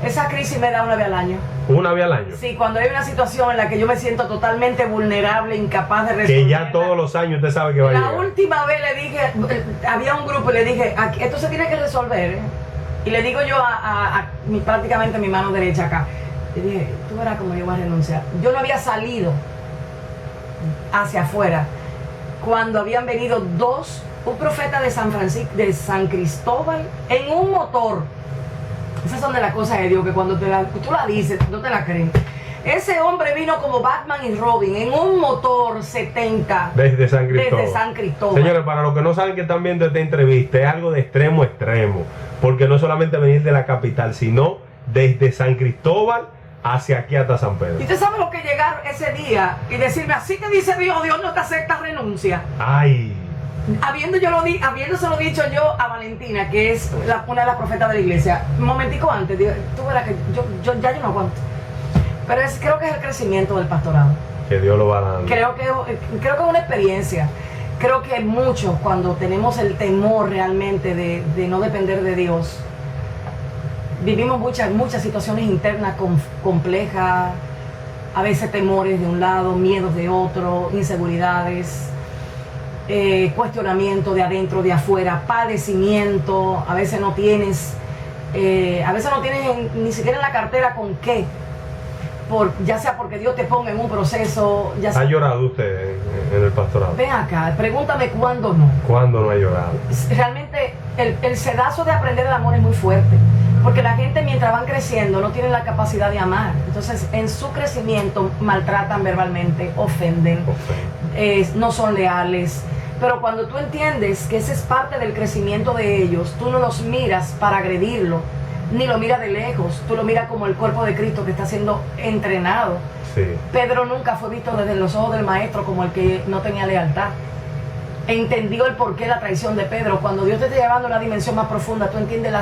Esa crisis me da una vez al año. ¿Una vez al año? Sí, cuando hay una situación en la que yo me siento totalmente vulnerable, incapaz de resolver. Que ya todos los años usted sabe que va a llegar. La última vez le dije, había un grupo y le dije, esto se tiene que resolver, ¿eh? Y le digo yo prácticamente a mi mano derecha acá, le dije, tú verás cómo yo voy a renunciar. Yo no había salido hacia afuera cuando habían venido un profeta de San Francisco, de San Cristóbal, en un motor. Esas son de las cosas de Dios que cuando tú la dices, no te la creen. Ese hombre vino como Batman y Robin en un motor 70 desde San Cristóbal. Desde San Cristóbal. Señores, para los que no saben que están viendo esta entrevista, es algo de extremo a extremo, porque no es solamente venir de la capital, sino desde San Cristóbal hacia aquí hasta San Pedro. ¿Y usted sabe lo que llegaron ese día y decirme, así te dice Dios, Dios no te acepta renuncia? Ay. Habiéndoselo dicho yo a Valentina, que es una de las profetas de la iglesia, un momentico antes, digo, tú verás que yo no aguanto. Pero creo que es el crecimiento del pastorado. Que Dios lo va dando. Creo que es una experiencia. Creo que muchos, cuando tenemos el temor realmente de no depender de Dios, vivimos muchas situaciones internas complejas, a veces temores de un lado, miedos de otro, inseguridades, cuestionamiento de adentro, de afuera, padecimiento. A veces no tienes ni siquiera en la cartera con qué, ya sea porque Dios te ponga en un proceso. ¿Ha llorado usted en el pastorado? Ven acá, pregúntame cuándo no. ¿Cuándo no ha llorado? Realmente el sedazo de aprender el amor es muy fuerte, porque la gente mientras van creciendo no tienen la capacidad de amar. Entonces en su crecimiento maltratan verbalmente, ofenden. No son leales. Pero cuando tú entiendes que ese es parte del crecimiento de ellos, tú no los miras para agredirlo, ni lo miras de lejos, tú lo miras como el cuerpo de Cristo que está siendo entrenado. Sí. Pedro nunca fue visto desde los ojos del maestro como el que no tenía lealtad. Entendió el porqué de la traición de Pedro. Cuando Dios te está llevando a una dimensión más profunda, tú entiendes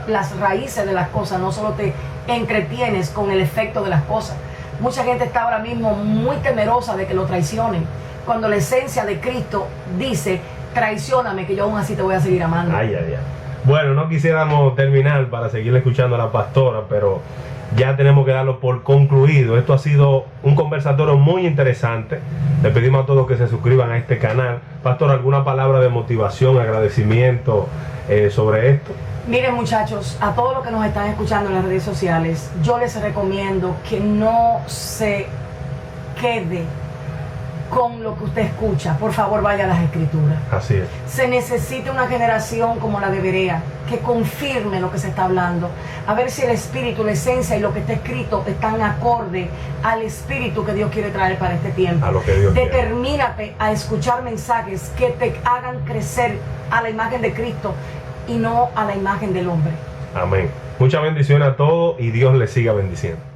las raíces de las cosas, no solo te entretienes con el efecto de las cosas. Mucha gente está ahora mismo muy temerosa de que lo traicionen, cuando la esencia de Cristo dice, traicióname que yo aún así te voy a seguir amando. Ay. Bueno, no quisiéramos terminar para seguir escuchando a la pastora, pero ya tenemos que darlo por concluido. Esto ha sido un conversatorio muy interesante. Le pedimos a todos que se suscriban a este canal. Pastor, ¿alguna palabra de motivación, agradecimiento sobre esto? Miren, muchachos, a todos los que nos están escuchando en las redes sociales, yo les recomiendo que no se quede con lo que usted escucha. Por favor, vaya a las escrituras. Así es. Se necesita una generación como la de Berea que confirme lo que se está hablando, a ver si el espíritu, la esencia y lo que está escrito están acorde al espíritu que Dios quiere traer para este tiempo. A lo que Dios quiere. Determínate a escuchar mensajes que te hagan crecer a la imagen de Cristo y no a la imagen del hombre. Amén. Muchas bendiciones a todos y Dios les siga bendiciendo.